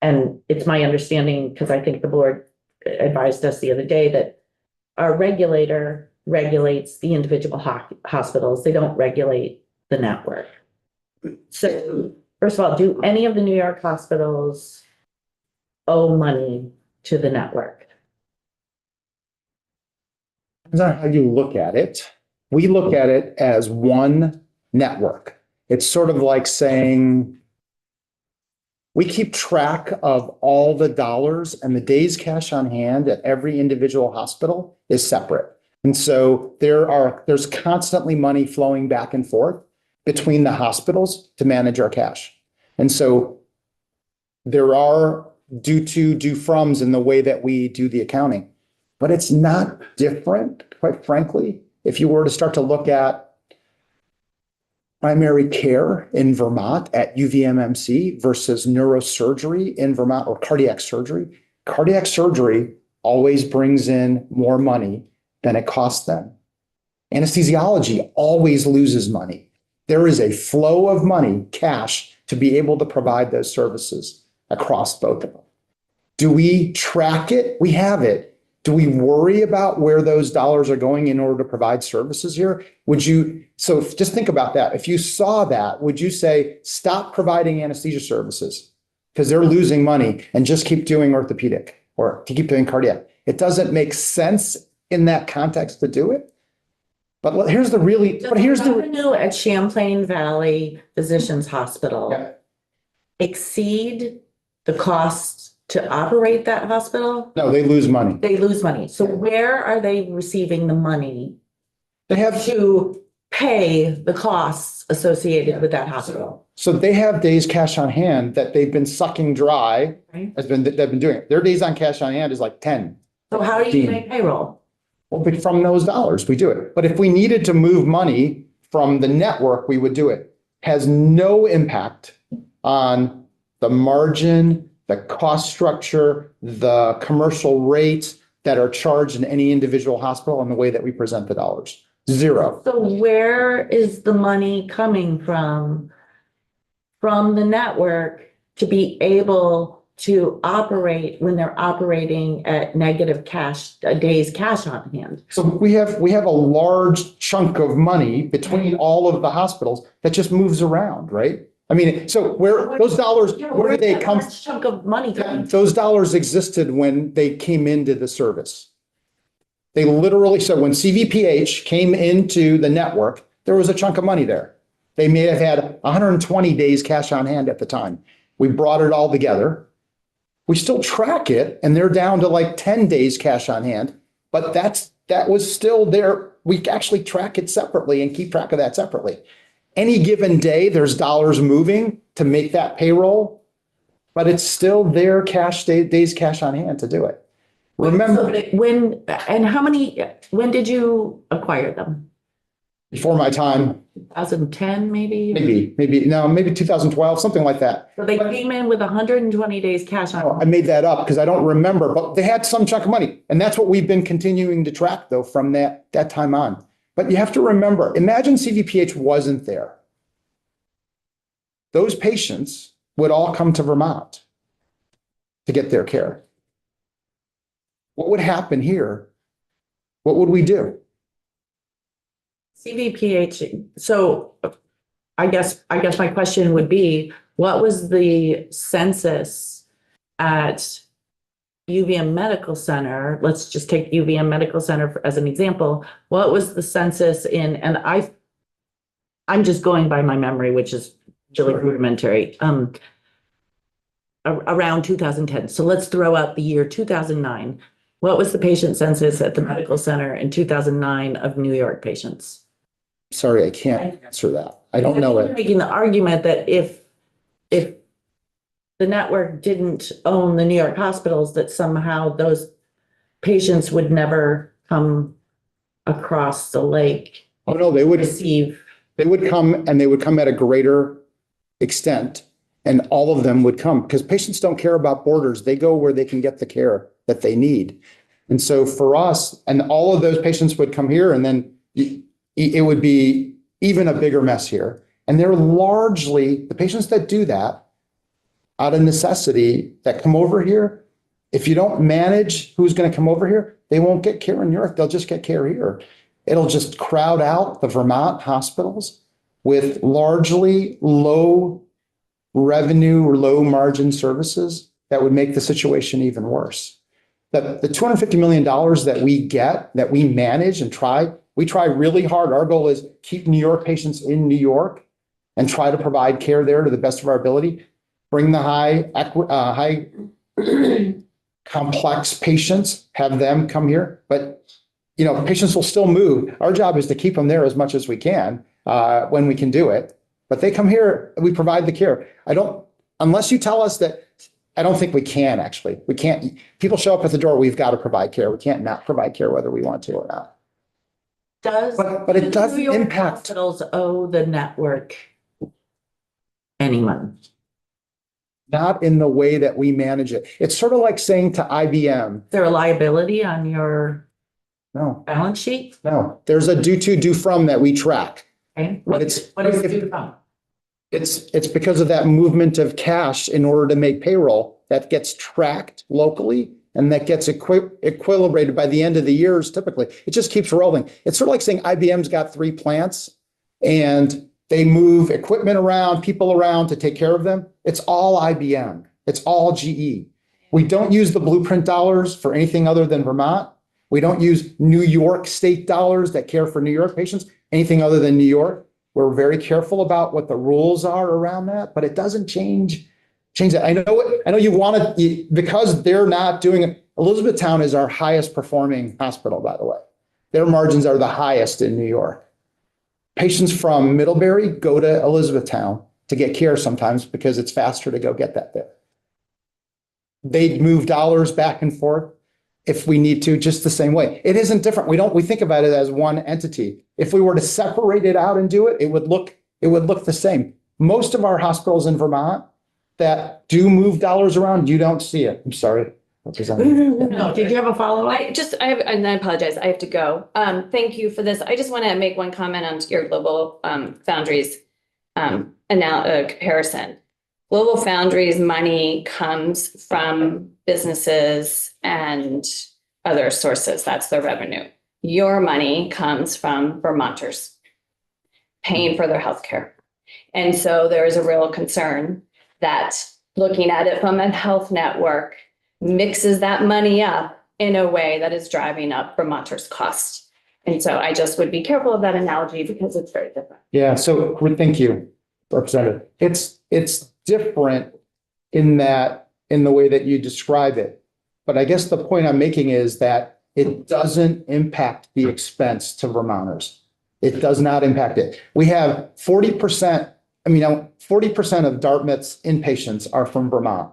Speaker 1: And it's my understanding, because I think the board advised us the other day that our regulator regulates the individual hospitals. They don't regulate the network. So first of all, do any of the New York hospitals owe money to the network?
Speaker 2: Depends on how you look at it. We look at it as one network. It's sort of like saying we keep track of all the dollars, and the days cash on hand at every individual hospital is separate. And so there's constantly money flowing back and forth between the hospitals to manage our cash. And so there are due froms in the way that we do the accounting, but it's not different, quite frankly. If you were to start to look at primary care in Vermont at UVMMC versus neurosurgery in Vermont or cardiac surgery always brings in more money than it costs them. Anesthesiology always loses money. There is a flow of money, cash, to be able to provide those services across both of them. Do we track it? We have it. Do we worry about where those dollars are going in order to provide services here? Just think about that. If you saw that, would you say, stop providing anesthesia services because they're losing money and just keep doing orthopedic or to keep doing cardiac? It doesn't make sense in that context to do it. But here's the
Speaker 1: revenue at Champlain Valley Physicians Hospital
Speaker 2: Yeah.
Speaker 1: exceed the costs to operate that hospital?
Speaker 2: No, they lose money.
Speaker 1: They lose money. So where are they receiving the money
Speaker 2: They have
Speaker 1: to pay the costs associated with that hospital?
Speaker 2: So they have days cash on hand that they've been sucking dry.
Speaker 1: Right.
Speaker 2: They've been doing it. Their days on cash on hand is like 10.
Speaker 1: So how do you make payroll?
Speaker 2: Well, but from those dollars, we do it. But if we needed to move money from the network, we would do it. Has no impact on the margin, the cost structure, the commercial rates that are charged in any individual hospital and the way that we present the dollars. Zero.
Speaker 1: So where is the money coming from the network to be able to operate when they're operating at negative cash, a day's cash on hand?
Speaker 2: So we have a large chunk of money between all of the hospitals that just moves around, right? I mean, so where those dollars, where do they come?
Speaker 1: Large chunk of money coming?
Speaker 2: Those dollars existed when they came into the service. They literally, so when CVPH came into the network, there was a chunk of money there. They may have had 120 days cash on hand at the time. We brought it all together. We still track it, and they're down to like 10 days cash on hand, but that was still there. We actually track it separately and keep track of that separately. Any given day, there's dollars moving to make that payroll, but it's still their days cash on hand to do it. Remember,
Speaker 1: When did you acquire them?
Speaker 2: before my time,
Speaker 1: 2010, maybe?
Speaker 2: maybe 2012, something like that.
Speaker 1: So they came in with 120 days cash
Speaker 2: I
Speaker 1: on.
Speaker 2: made that up because I don't remember, but they had some chunk of money. And that's what we've been continuing to track though from that time on. But you have to remember, imagine CVPH wasn't there. Those patients would all come to Vermont to get their care. What would happen here? What would we do?
Speaker 1: CVPH, so I guess my question would be, what was the census at UVM Medical Center? Let's just take UVM Medical Center as an example. What was the census in, and I'm just going by my memory, which is really rudimentary, around 2010. So let's throw out the year 2009. What was the patient census at the medical center in 2009 of New York patients?
Speaker 2: Sorry, I can't answer that. I don't know
Speaker 1: You're
Speaker 2: it.
Speaker 1: making the argument that if the network didn't own the New York hospitals, that somehow those patients would never come across the lake,
Speaker 2: Oh, no, they would come and they would come at a greater extent. And all of them would come because patients don't care about borders. They go where they can get the care that they need. And so for us, and all of those patients would come here, and then it would be even a bigger mess here. And they're largely the patients that do that out of necessity that come over here. If you don't manage who's going to come over here, they won't get care in New York. They'll just get care here. It'll just crowd out the Vermont hospitals with largely low revenue or low margin services that would make the situation even worse. The $250 million that we get, that we manage and we try really hard. Our goal is keep New York patients in New York and try to provide care there to the best of our ability. Bring the high complex patients, have them come here. But, patients will still move. Our job is to keep them there as much as we can when we can do it. But they come here, we provide the care. Unless you tell us that, I don't think we can actually. We can't, people show up at the door, we've got to provide care. We can't not provide care whether we want to or not. But it does
Speaker 1: New York
Speaker 2: impact.
Speaker 1: hospitals owe the network anyone?
Speaker 2: Not in the way that we manage it. It's sort of like saying to IBM,
Speaker 1: Is there a liability on your
Speaker 2: no,
Speaker 1: balance sheet?
Speaker 2: no, there's a due to, due from that we track.
Speaker 1: Okay,
Speaker 2: But
Speaker 1: what
Speaker 2: it's,
Speaker 1: is due from?
Speaker 2: it's because of that movement of cash in order to make payroll that gets tracked locally and that gets equilibrated by the end of the years. Typically, it just keeps rolling. It's sort of like saying IBM's got 3 plants and they move equipment around, people around to take care of them. It's all IBM. It's all GE. We don't use the blueprint dollars for anything other than Vermont. We don't use New York state dollars that care for New York patients, anything other than New York. We're very careful about what the rules are around that, but it doesn't change that. I know you want to, because they're not doing it. Elizabethtown is our highest performing hospital, by the way. Their margins are the highest in New York. Patients from Middlebury go to Elizabethtown to get care sometimes because it's faster to go get that there. They move dollars back and forth if we need to, just the same way. It isn't different. We think about it as one entity. If we were to separate it out and do it, it would look the same. Most of our hospitals in Vermont that do move dollars around, you don't see it. I'm sorry.
Speaker 1: No, did you have a follow-up?
Speaker 7: And I apologize, I have to go. Thank you for this. I just want to make one comment on your Global Foundries comparison. Global Foundries money comes from businesses and other sources. That's their revenue. Your money comes from Vermonters paying for their healthcare. And so there is a real concern that looking at it from a health network mixes that money up in a way that is driving up Vermonters' cost. And so I just would be careful of that analogy because it's very different.
Speaker 2: Yeah, so thank you, Representative. It's different in the way that you describe it. But I guess the point I'm making is that it doesn't impact the expense to Vermonters. It does not impact it. We have 40%, 40% of Dartmouth's inpatients are from Vermont,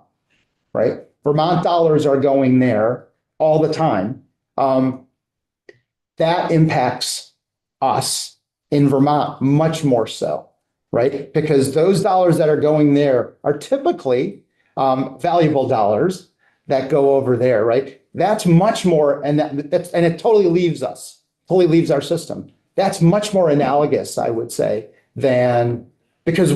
Speaker 2: right? Vermont dollars are going there all the time. That impacts us in Vermont much more so, right? Because those dollars that are going there are typically valuable dollars that go over there, right? That's much more, and it totally leaves us, totally leaves our system. That's much more analogous, I would say, than because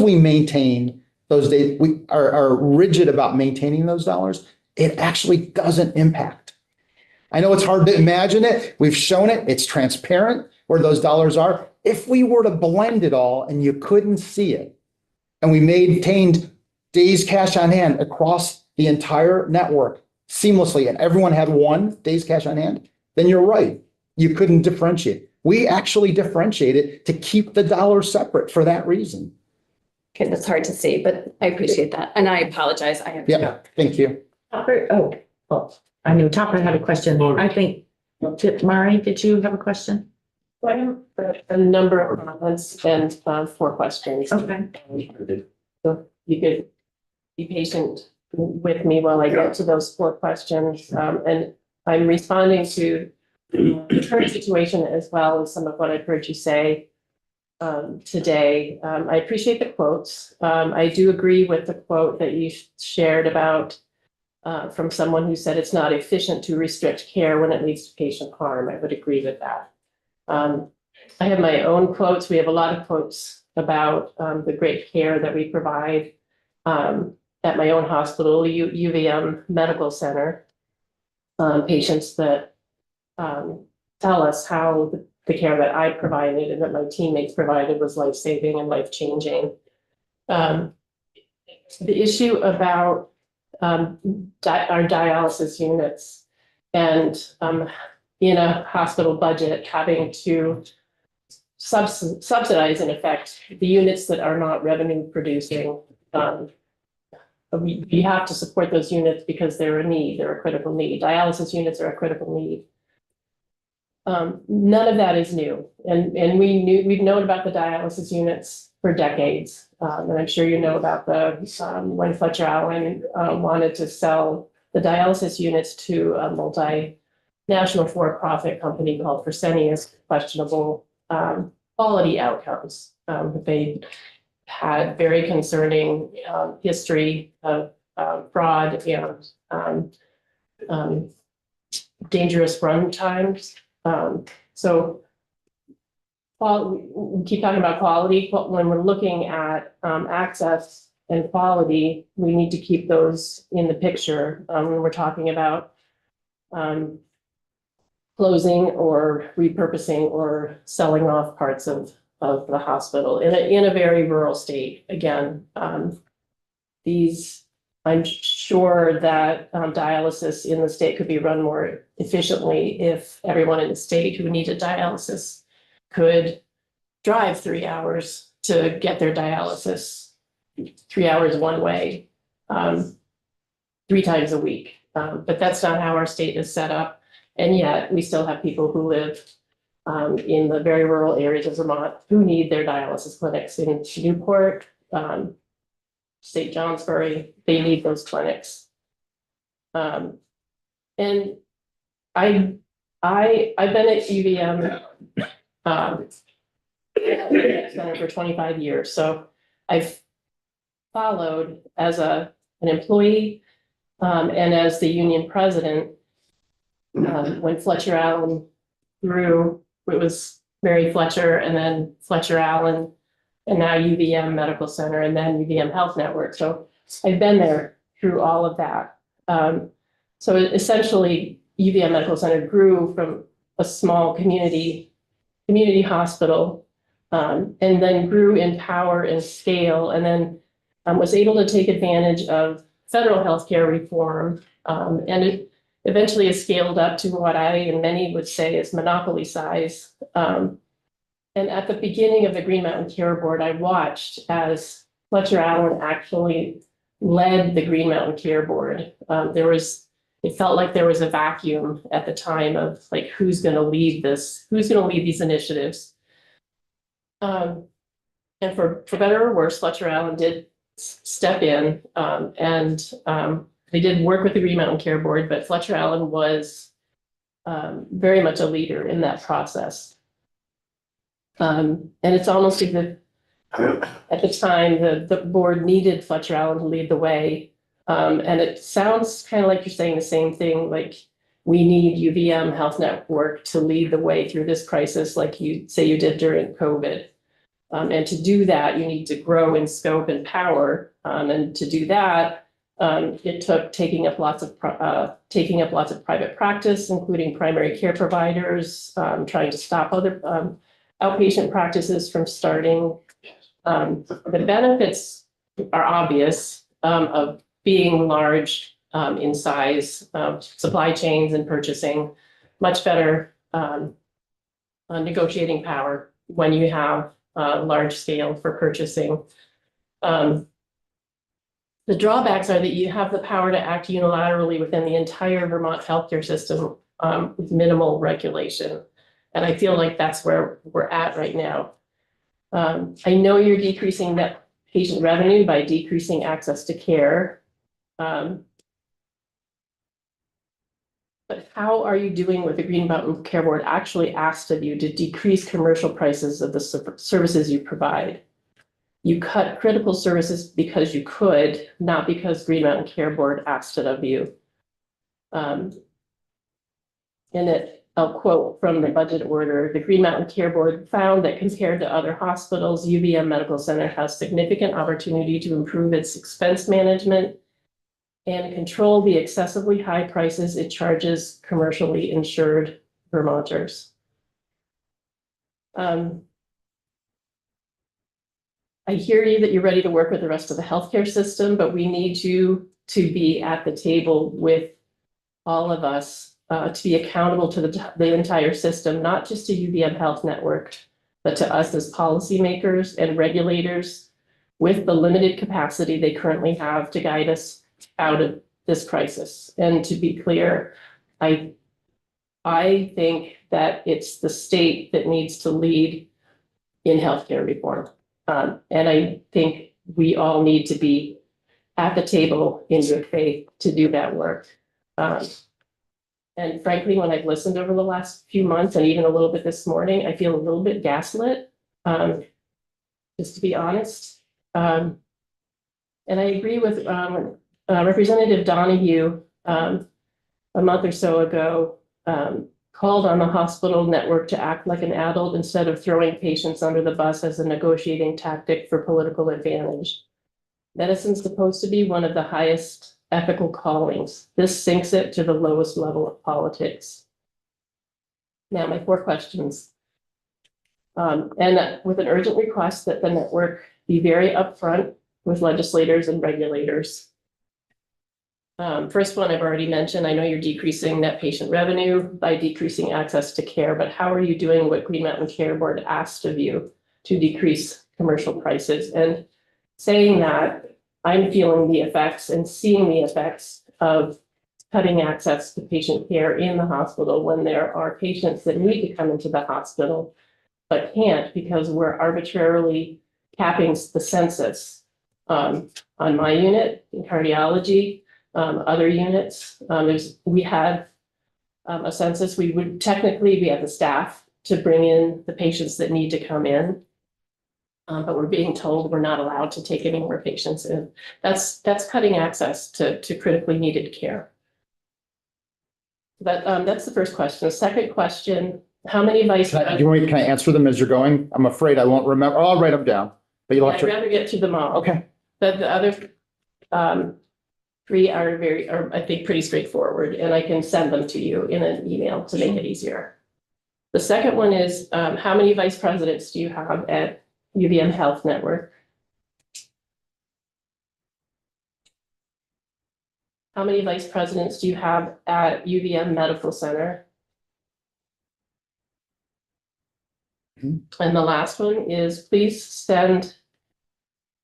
Speaker 2: we maintain those days, we are rigid about maintaining those dollars. It actually doesn't impact. I know it's hard to imagine it. We've shown it. It's transparent. where those dollars are. If we were to blend it all and you couldn't see it, and we maintained days cash on hand across the entire network seamlessly, and everyone had one days cash on hand, then you're right. You couldn't differentiate. We actually differentiate it to keep the dollars separate for that reason.
Speaker 7: Okay, that's hard to see, but I appreciate that. And I apologize. I have.
Speaker 2: Yeah, thank you.
Speaker 1: Topper, well, I knew Topper had a question. I think, Mari, did you have a question?
Speaker 6: I have a number of comments and 4 questions.
Speaker 1: Okay.
Speaker 6: So you could be patient with me while I get to those 4 questions. And I'm responding to the current situation as well as some of what I've heard you say today. I appreciate the quotes. I do agree with the quote that you shared about from someone who said it's not efficient to restrict care when it leads to patient harm. I would agree with that. I have my own quotes. We have a lot of quotes about the great care that we provide at my own hospital, UVM Medical Center. Patients that tell us how the care that I provided and that my teammates provided was life-saving and life-changing. The issue about our dialysis units and in a hospital budget having to subsidize in effect the units that are not revenue producing. We have to support those units because they're a need, they're a critical need. Dialysis units are a critical need. None of that is new. And we've known about the dialysis units for decades. And I'm sure you know about when Fletcher Allen wanted to sell the dialysis units to a multinational for-profit company called Fresenius, questionable quality outcomes. They had very concerning history of fraud and dangerous run times. So we keep talking about quality, but when we're looking at access and quality, we need to keep those in the picture when we're talking about closing or repurposing or selling off parts of the hospital in a very rural state. Again, I'm sure that dialysis in the state could be run more efficiently if everyone in the state who needed dialysis could drive 3 hours to get their dialysis, 3 hours one way, 3 times a week. But that's not how our state is set up. And yet we still have people who live in the very rural areas of Vermont who need their dialysis clinics in Newport, St. Johnsbury. They need those clinics. And I've been at UVM Center for 25 years. So I've followed as an employee and as the union president when Fletcher Allen grew. It was Mary Fletcher and then Fletcher Allen and now UVM Medical Center and then UVM Health Network. So I've been there through all of that. So essentially UVM Medical Center grew from a small community hospital and then grew in power and scale, and then was able to take advantage of federal healthcare reform. And it eventually is scaled up to what I and many would say is monopoly size. And at the beginning of the Green Mountain Care Board, I watched as Fletcher Allen actually led the Green Mountain Care Board. It felt like there was a vacuum at the time of like, who's going to lead this? Who's going to lead these initiatives? And for better or worse, Fletcher Allen did step in and they did work with the Green Mountain Care Board, but Fletcher Allen was very much a leader in that process. And it's almost as if at the time the board needed Fletcher Allen to lead the way. And it sounds kind of like you're saying the same thing, like we need UVM Health Network to lead the way through this crisis, like you say you did during COVID. And to do that, you need to grow in scope and power. And to do that,
Speaker 8: It took taking up lots of private practice, including primary care providers, trying to stop other outpatient practices from starting. The benefits are obvious of being large in size, supply chains and purchasing, much better negotiating power when you have large scale for purchasing. The drawbacks are that you have the power to act unilaterally within the entire Vermont healthcare system with minimal regulation. And I feel like that's where we're at right now. I know you're decreasing net patient revenue by decreasing access to care. But how are you doing what the Green Mountain Care Board actually asked of you to decrease commercial prices of the services you provide? You cut critical services because you could, not because Green Mountain Care Board asked it of you. I'll quote from the budget order, the Green Mountain Care Board found that compared to other hospitals, UVM Medical Center has significant opportunity to improve its expense management and control the excessively high prices it charges commercially insured Vermonters. I hear you that you're ready to work with the rest of the healthcare system, but we need you to be at the table with all of us to be accountable to the entire system, not just to UVM Health Network, but to us as policymakers and regulators with the limited capacity they currently have to guide us out of this crisis. And to be clear, I think that it's the state that needs to lead in healthcare reform. And I think we all need to be at the table in good faith to do that work. And frankly, when I've listened over the last few months and even a little bit this morning, I feel a little bit gaslit, just to be honest. And I agree with Representative Donahue a month or so ago, called on the hospital network to act like an adult instead of throwing patients under the bus as a negotiating tactic for political advantage. Medicine's supposed to be one of the highest ethical callings. This sinks it to the lowest level of politics. Now, my 4 questions. And with an urgent request that the network be very upfront with legislators and regulators. First one I've already mentioned, I know you're decreasing net patient revenue by decreasing access to care, but how are you doing what Green Mountain Care Board asked of you to decrease commercial prices? And saying that, I'm feeling the effects and seeing the effects of cutting access to patient care in the hospital when there are patients that need to come into the hospital, but can't because we're arbitrarily capping the census on my unit in cardiology, other units. We had a census, we would technically be at the staff to bring in the patients that need to come in. But we're being told we're not allowed to take any more patients in. That's cutting access to critically needed care. That's the first question. The second question, how many vice?
Speaker 2: Can I answer them as you're going? I'm afraid I won't remember. I'll write them down, but you'll have
Speaker 8: I'd
Speaker 2: to.
Speaker 8: rather get to them all.
Speaker 2: Okay.
Speaker 8: But the other 3 are I think, pretty straightforward, and I can send them to you in an email to make it easier. The second one is, how many vice presidents do you have at UVM Health Network? How many vice presidents do you have at UVM Medical Center? And the last one is, please send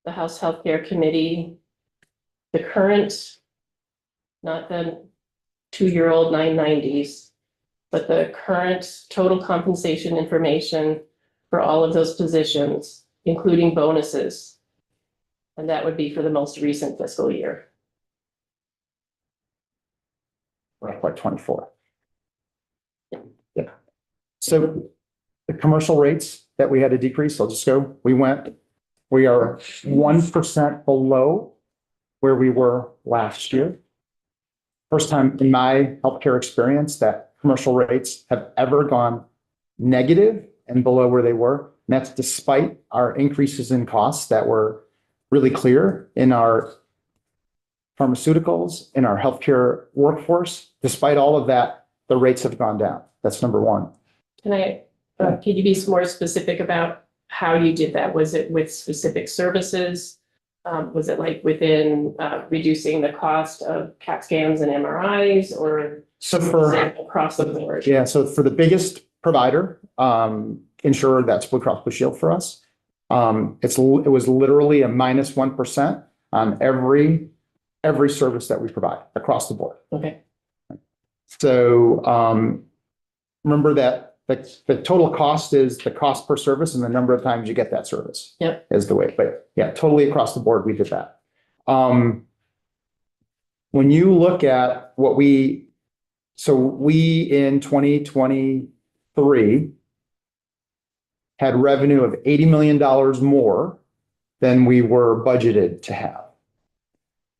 Speaker 8: the House Healthcare Committee the current, not the 2-year-old 990s, but the current total compensation information for all of those positions, including bonuses. And that would be for the most recent fiscal year.
Speaker 2: FY 24. Yeah. So the commercial rates that we had to decrease, I'll just go, we are 1% below where we were last year. First time in my healthcare experience that commercial rates have ever gone negative and below where they were. And that's despite our increases in costs that were really clear in our pharmaceuticals, in our healthcare workforce. Despite all of that, the rates have gone down. That's number one.
Speaker 8: Can you be more specific about how you did that? Was it with specific services? Was it like within reducing the cost of CAT scans and MRIs, or
Speaker 2: So
Speaker 8: was it across the board?
Speaker 2: Yeah, so for the biggest provider, insurer, that's Blue Cross Blue Shield for us. It was literally a -1% on every service that we provide across the board.
Speaker 8: Okay.
Speaker 2: So remember that the total cost is the cost per service and the number of times you get that service.
Speaker 8: Yep.
Speaker 2: Is the way, but yeah, totally across the board, we did that. When you look at what we in 2023 had revenue of $80 million more than we were budgeted to have.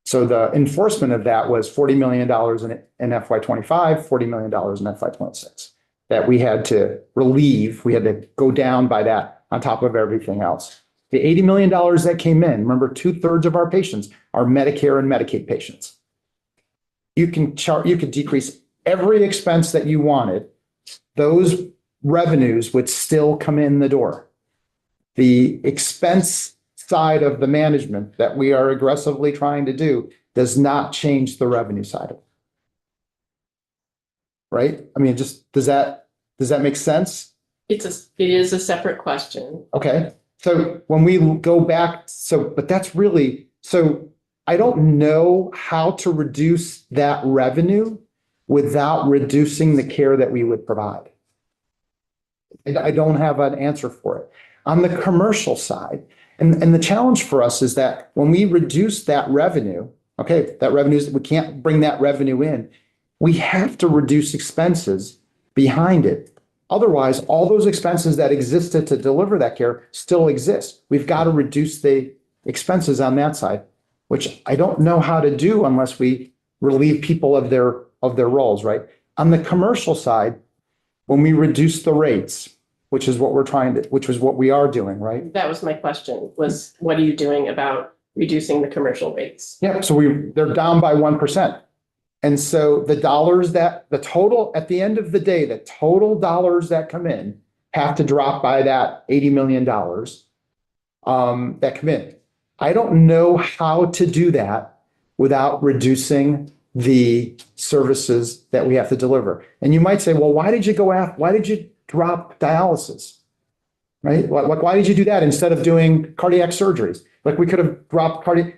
Speaker 2: So the enforcement of that was $40 million in FY25, $40 million in FY26 that we had to relieve. We had to go down by that on top of everything else. The $80 million that came in, remember, 2/3 of our patients are Medicare and Medicaid patients. You could decrease every expense that you wanted. Those revenues would still come in the door. The expense side of the management that we are aggressively trying to do does not change the revenue side of it. Right? I mean, does that make sense?
Speaker 8: It is a separate question.
Speaker 2: Okay. So when we go back, but that's really, so I don't know how to reduce that revenue without reducing the care that we would provide. I don't have an answer for it. On the commercial side, and the challenge for us is that when we reduce that revenue, okay, that revenue, we can't bring that revenue in. We have to reduce expenses behind it. Otherwise, all those expenses that existed to deliver that care still exist. We've got to reduce the expenses on that side, which I don't know how to do unless we relieve people of their roles, right? On the commercial side, when we reduce the rates, which is what we are doing, right?
Speaker 8: That was my question, was what are you doing about reducing the commercial rates?
Speaker 2: Yeah, so they're down by 1%. And so at the end of the day, the total dollars that come in have to drop by that $80 million that come in. I don't know how to do that without reducing the services that we have to deliver. And you might say, well, why did you drop dialysis? Right? Why did you do that instead of doing cardiac surgeries? Like we could have dropped cardiac.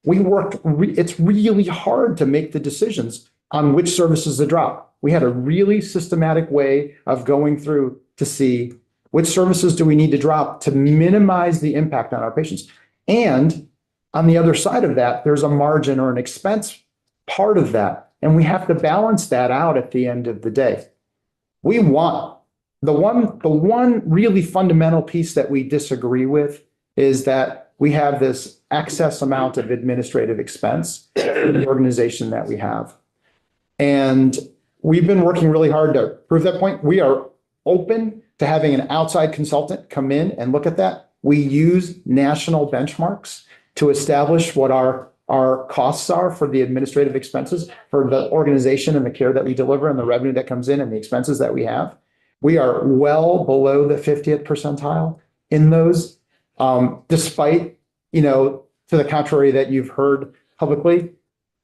Speaker 2: It's really hard to make the decisions on which services to drop. We had a really systematic way of going through to see which services do we need to drop to minimize the impact on our patients. And on the other side of that, there's a margin or an expense part of that. And we have to balance that out at the end of the day. We want the one really fundamental piece that we disagree with is that we have this excess amount of administrative expense in the organization that we have. And we've been working really hard to prove that point. We are open to having an outside consultant come in and look at that. We use national benchmarks to establish what our costs are for the administrative expenses for the organization and the care that we deliver and the revenue that comes in and the expenses that we have. We are well below the 50th percentile in those, despite, to the contrary that you've heard publicly.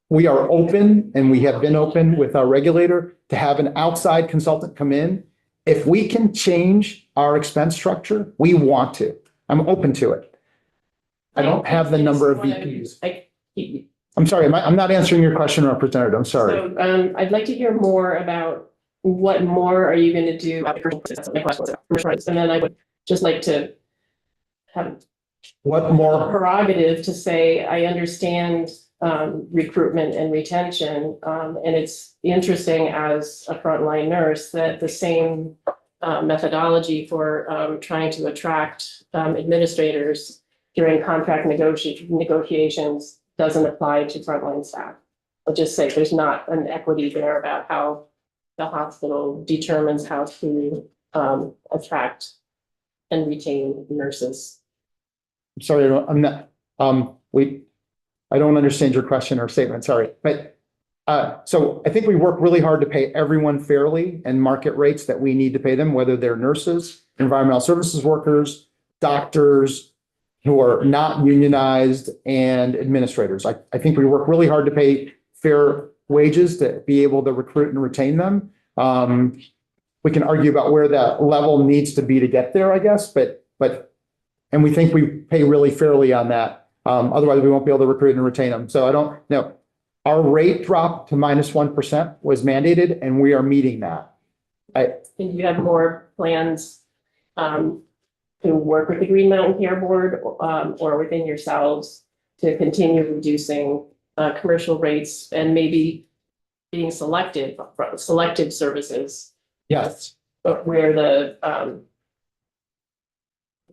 Speaker 2: We are open, and we have been open with our regulator to have an outside consultant come in. If we can change our expense structure, we want to. I'm open to it. I don't have the number of VPs. I'm sorry, I'm not answering your question, Representative. I'm sorry.
Speaker 8: So I'd like to hear more about what more are you going to do? And then I would just like to have
Speaker 2: What more?
Speaker 8: prerogative to say, I understand recruitment and retention. And it's interesting as a frontline nurse that the same methodology for trying to attract administrators during contract negotiations doesn't apply to frontline staff. I'll just say there's not an equity there about how the hospital determines how to attract and retain nurses.
Speaker 2: I'm sorry, I'm not, I don't understand your question or statement, sorry. But so I think we work really hard to pay everyone fairly and market rates that we need to pay them, whether they're nurses, environmental services workers, doctors who are not unionized, and administrators. I think we work really hard to pay fair wages to be able to recruit and retain them. We can argue about where that level needs to be to get there, I guess, and we think we pay really fairly on that. Otherwise, we won't be able to recruit and retain them. So I don't know. Our rate drop to -1% was mandated, and we are meeting that.
Speaker 8: And you have more plans to work with the Green Mountain Care Board or within yourselves to continue reducing commercial rates and maybe being selective services,
Speaker 2: Yes.
Speaker 8: but where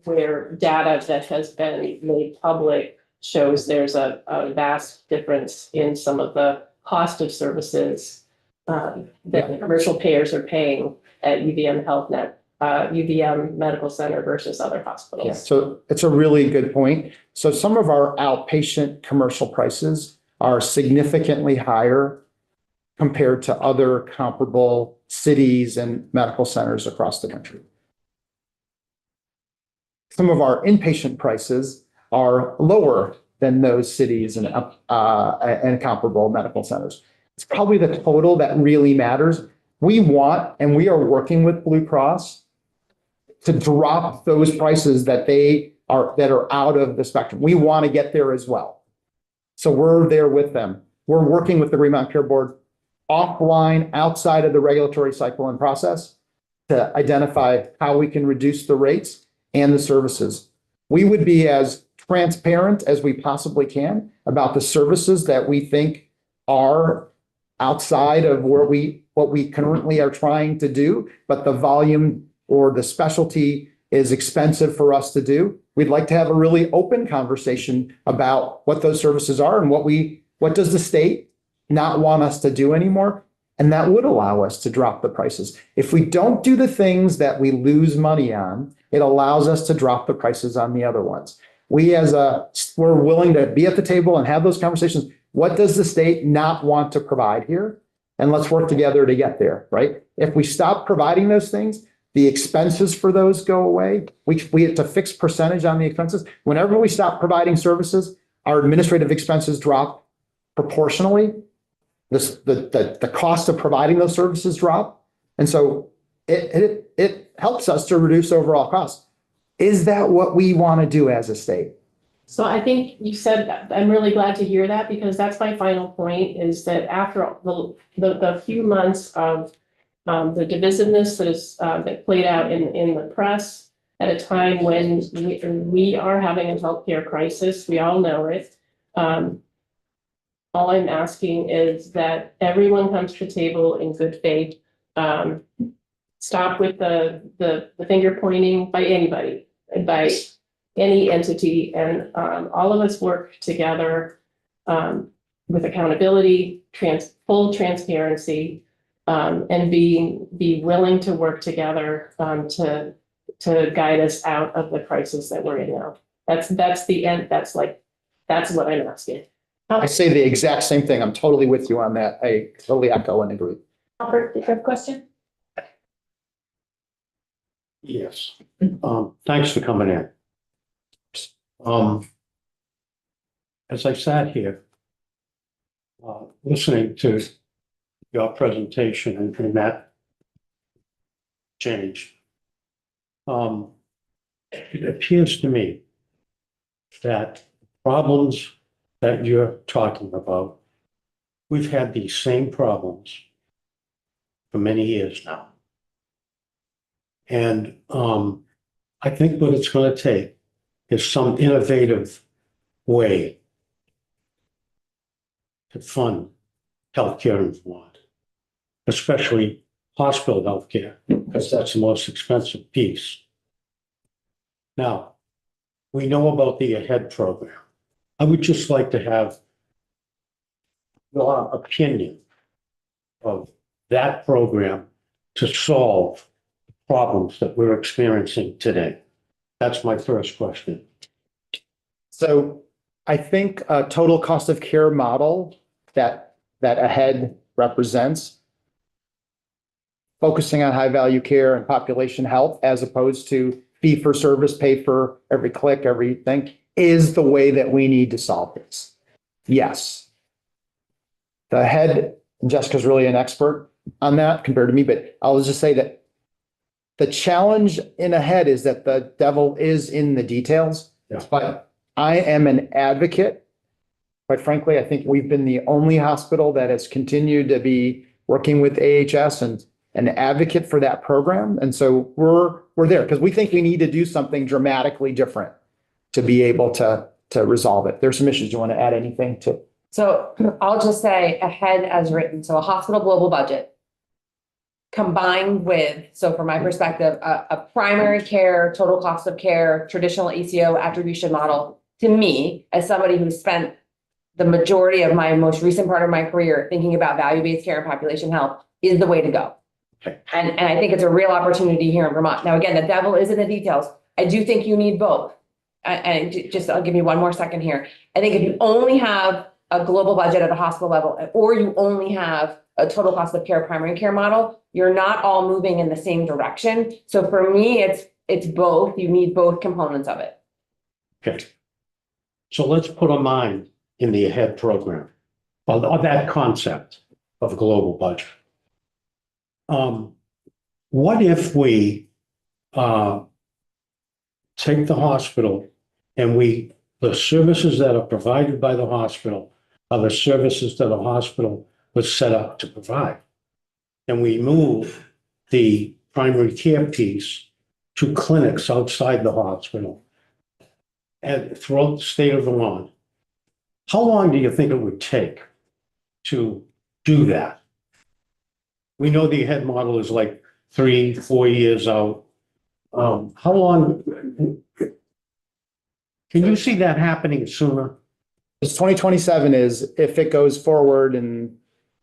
Speaker 8: where data that has been made public shows there's a vast difference in some of the cost of services that the commercial payers are paying at UVM Medical Center versus other
Speaker 2: Yeah,
Speaker 8: hospitals.
Speaker 2: so it's a really good point. So some of our outpatient commercial prices are significantly higher compared to other comparable cities and medical centers across the country. Some of our inpatient prices are lower than those cities and comparable medical centers. It's probably the total that really matters. We want, and we are working with Blue Cross to drop those prices that are out of the spectrum. We want to get there as well. So we're there with them. We're working with the Green Mountain Care Board offline, outside of the regulatory cycle and process, to identify how we can reduce the rates and the services. We would be as transparent as we possibly can about the services that we think are outside of what we currently are trying to do, but the volume or the specialty is expensive for us to do. We'd like to have a really open conversation about what those services are and what does the state not want us to do anymore. And that would allow us to drop the prices. If we don't do the things that we lose money on, it allows us to drop the prices on the other ones. We're willing to be at the table and have those conversations. What does the state not want to provide here? And let's work together to get there, right? If we stop providing those things, the expenses for those go away. We have to fix percentage on the expenses. Whenever we stop providing services, our administrative expenses drop proportionally. The cost of providing those services drop. And so it helps us to reduce overall costs. Is that what we want to do as a state?
Speaker 8: So I think you said that. I'm really glad to hear that, because that's my final point, is that after the few months of the divisiveness that played out in the press at a time when we are having a healthcare crisis, we all know it. All I'm asking is that everyone comes to the table in good faith. Stop with the finger pointing by anybody, by any entity, and all of us work together with accountability, full transparency, and be willing to work together to guide us out of the crisis that we're in now. That's the end. That's what I'm asking.
Speaker 2: I say the exact same thing. I'm totally with you on that. I totally echo and agree.
Speaker 1: Albert, did you have a question?
Speaker 5: Yes. Thanks for coming in. As I sat here, listening to your presentation and that change, it appears to me that problems that you're talking about, we've had these same problems for many years now. And I think what it's going to take is some innovative way to fund healthcare in Vermont, especially hospital healthcare, because that's the most expensive piece. Now, we know about the AHEAD program. I would just like to have your opinion of that program to solve problems that we're experiencing today. That's my first question.
Speaker 2: So I think a total cost of care model that AHEAD represents, focusing on high value care and population health as opposed to fee for service, pay for every click, everything, is the way that we need to solve this. Yes. The AHEAD, and Jessica's really an expert on that compared to me, but I'll just say that the challenge in AHEAD is that the devil is in the details.
Speaker 5: Yeah.
Speaker 2: But I am an advocate. Quite frankly, I think we've been the only hospital that has continued to be working with AHS and an advocate for that program. And so we're there because we think we need to do something dramatically different to be able to resolve it. There's some issues. Do you want to add anything to?
Speaker 6: So I'll just say AHEAD as written, so a hospital global budget combined with, so from my perspective, a primary care, total cost of care, traditional ACO attribution model, to me, as somebody who spent the majority of my most recent part of my career thinking about value-based care and population health, is the way to go.
Speaker 5: Okay.
Speaker 6: And I think it's a real opportunity here in Vermont. Now, again, the devil is in the details. I do think you need both. And just, I'll give you one more second here. I think if you only have a global budget at a hospital level, or you only have a total cost of care primary care model, you're not all moving in the same direction. So for me, it's both. You need both components of it.
Speaker 5: Okay. So let's put a mind in the AHEAD program of that concept of a global budget. What if we take the hospital and the services that are provided by the hospital are the services that a hospital was set up to provide? And we move the primary care piece to clinics outside the hospital and throughout the state of Vermont. How long do you think it would take to do that? We know the AHEAD model is like 3-4 years out. How long? Can you see that happening sooner?
Speaker 2: It's 2027 is if it goes forward, and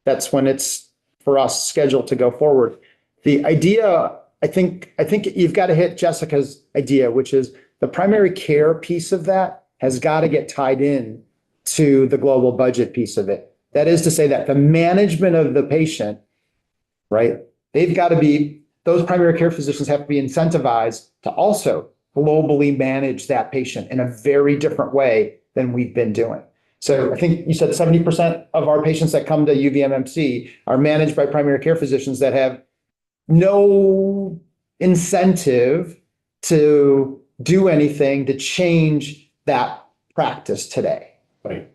Speaker 2: that's when it's for us scheduled to go forward. The idea, I think you've got to hit Jessica's idea, which is the primary care piece of that has got to get tied in to the global budget piece of it. That is to say that the management of the patient, right? They've got to be, those primary care physicians have to be incentivized to also globally manage that patient in a very different way than we've been doing. So I think you said 70% of our patients that come to UVMMC are managed by primary care physicians that have no incentive to do anything to change that practice today.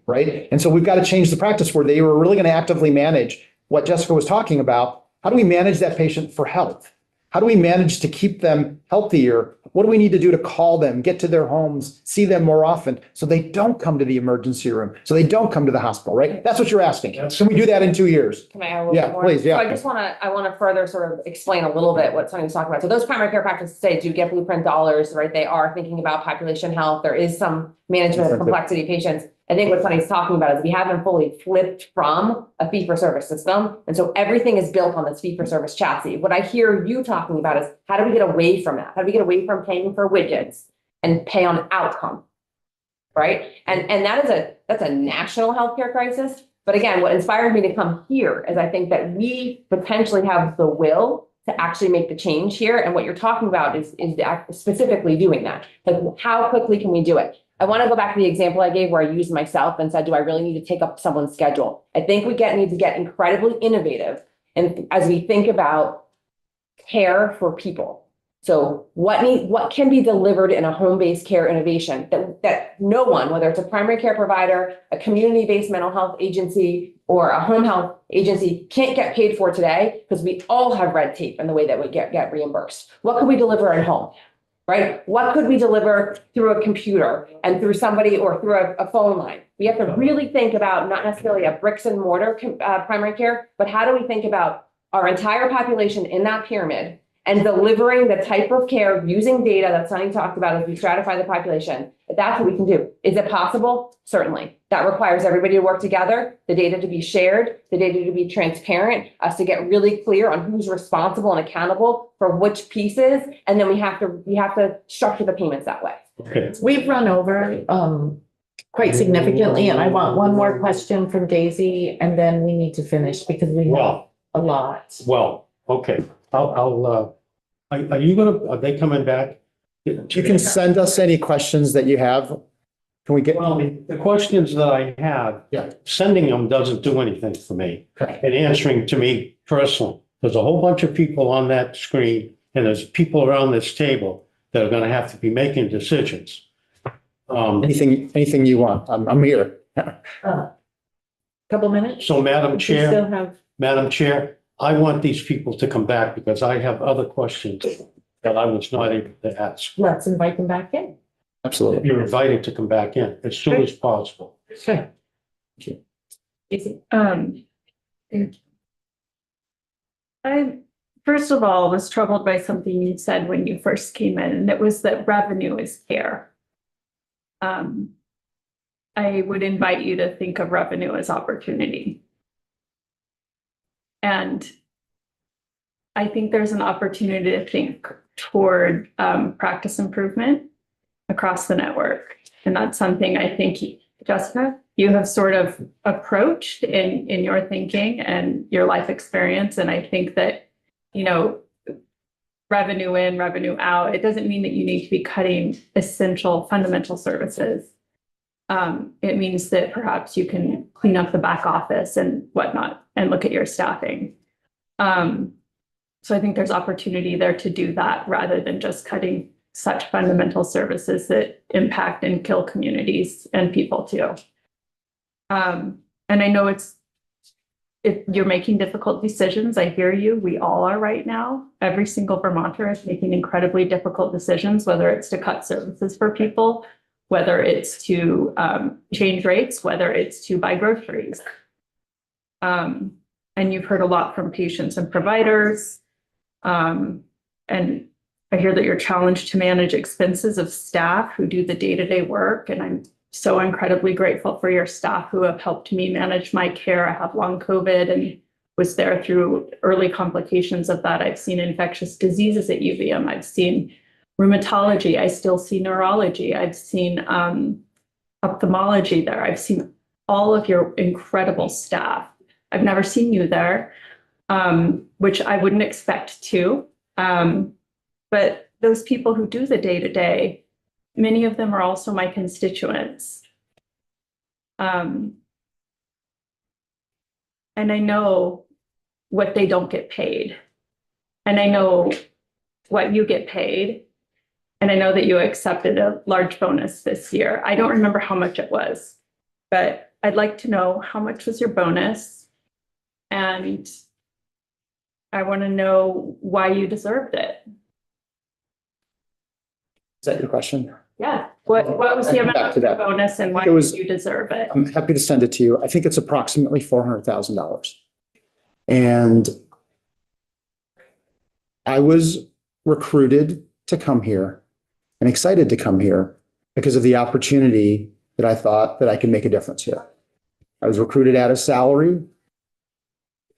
Speaker 2: Right. And so we've got to change the practice where they were really going to actively manage what Jessica was talking about. How do we manage that patient for health? How do we manage to keep them healthier? What do we need to do to call them, get to their homes, see them more often so they don't come to the emergency room, so they don't come to the hospital, right? That's what you're asking. Can we do that in 2 years?
Speaker 6: Can I add a little
Speaker 2: Yeah,
Speaker 6: bit more?
Speaker 2: please, yeah.
Speaker 6: So I want to further sort of explain a little bit what Sonny's talking about. So those primary care practices say do get blueprint dollars, right? They are thinking about population health. There is some management of complexity patients. I think what Sonny's talking about is we haven't fully flipped from a fee-for-service system. And so everything is built on this fee-for-service chassis. What I hear you talking about is how do we get away from that? How do we get away from paying for widgets and pay on outcome? Right? And that's a national healthcare crisis. But again, what inspired me to come here is I think that we potentially have the will to actually make the change here. And what you're talking about is specifically doing that. Like, how quickly can we do it? I want to go back to the example I gave where I used myself and said, do I really need to take up someone's schedule? I think we need to get incredibly innovative. And as we think about care for people. So what can be delivered in a home-based care innovation that no one, whether it's a primary care provider, a community-based mental health agency, or a home health agency can't get paid for today because we all have red tape in the way that we get reimbursed. What could we deliver at home? Right? What could we deliver through a computer and through somebody or through a phone line? We have to really think about not necessarily a bricks and mortar primary care, but how do we think about our entire population in that pyramid and delivering the type of care using data that Sonny talked about as we stratify the population. That's what we can do. Is it possible? Certainly. That requires everybody to work together, the data to be shared, the data to be transparent, us to get really clear on who's responsible and accountable for which pieces. And then we have to structure the payments that way.
Speaker 5: Okay.
Speaker 1: We've run over quite significantly, and I want one more question from Daisy, and then we need to finish because we have
Speaker 5: Well,
Speaker 1: a lot.
Speaker 5: okay, are they coming back?
Speaker 2: You can send us any questions that you have. Can we get?
Speaker 5: Well, the questions that I have.
Speaker 2: Yeah.
Speaker 5: Sending them doesn't do anything for me.
Speaker 2: Okay.
Speaker 5: And answering to me personally. There's a whole bunch of people on that screen and there's people around this table that are gonna have to be making decisions.
Speaker 2: Anything you want. I'm here.
Speaker 1: Couple minutes?
Speaker 5: So Madam
Speaker 1: We
Speaker 5: Chair,
Speaker 1: still have,
Speaker 5: Madam Chair, I want these people to come back because I have other questions that I was not able to ask.
Speaker 1: let's invite them back in.
Speaker 2: Absolutely.
Speaker 5: You're invited to come back in as soon as possible.
Speaker 1: Okay. Daisy?
Speaker 3: I, first of all, was troubled by something you said when you first came in, and it was that revenue is care. I would invite you to think of revenue as opportunity. And I think there's an opportunity to think toward practice improvement across the network. And that's something I think, Jessica, you have sort of approached in your thinking and your life experience. And I think that, you know, revenue in, revenue out, it doesn't mean that you need to be cutting essential fundamental services. It means that perhaps you can clean up the back office and whatnot and look at your staffing. So I think there's opportunity there to do that rather than just cutting such fundamental services that impact and kill communities and people too. And I know if you're making difficult decisions, I hear you. We all are right now. Every single Vermonter is making incredibly difficult decisions, whether it's to cut services for people, whether it's to change rates, whether it's to buy groceries. And you've heard a lot from patients and providers. And I hear that you're challenged to manage expenses of staff who do the day-to-day work. And I'm so incredibly grateful for your staff who have helped me manage my care. I have long COVID and was there through early complications of that. I've seen infectious diseases at UVM. I've seen rheumatology. I still see neurology. I've seen ophthalmology there. I've seen all of your incredible staff. I've never seen you there, which I wouldn't expect to. But those people who do the day-to-day, many of them are also my constituents. And I know what they don't get paid. And I know what you get paid. And I know that you accepted a large bonus this year. I don't remember how much it was, but I'd like to know how much was your bonus. And I want to know why you deserved it.
Speaker 2: Is that your question?
Speaker 3: Yeah. What was the
Speaker 2: I'll come
Speaker 3: amount
Speaker 2: back
Speaker 3: of
Speaker 2: to
Speaker 3: the
Speaker 2: that.
Speaker 3: bonus and why
Speaker 2: It was-
Speaker 3: did you deserve it?
Speaker 2: I'm happy to send it to you. I think it's approximately $400,000. And I was recruited to come here and excited to come here because of the opportunity that I thought that I could make a difference here. I was recruited at a salary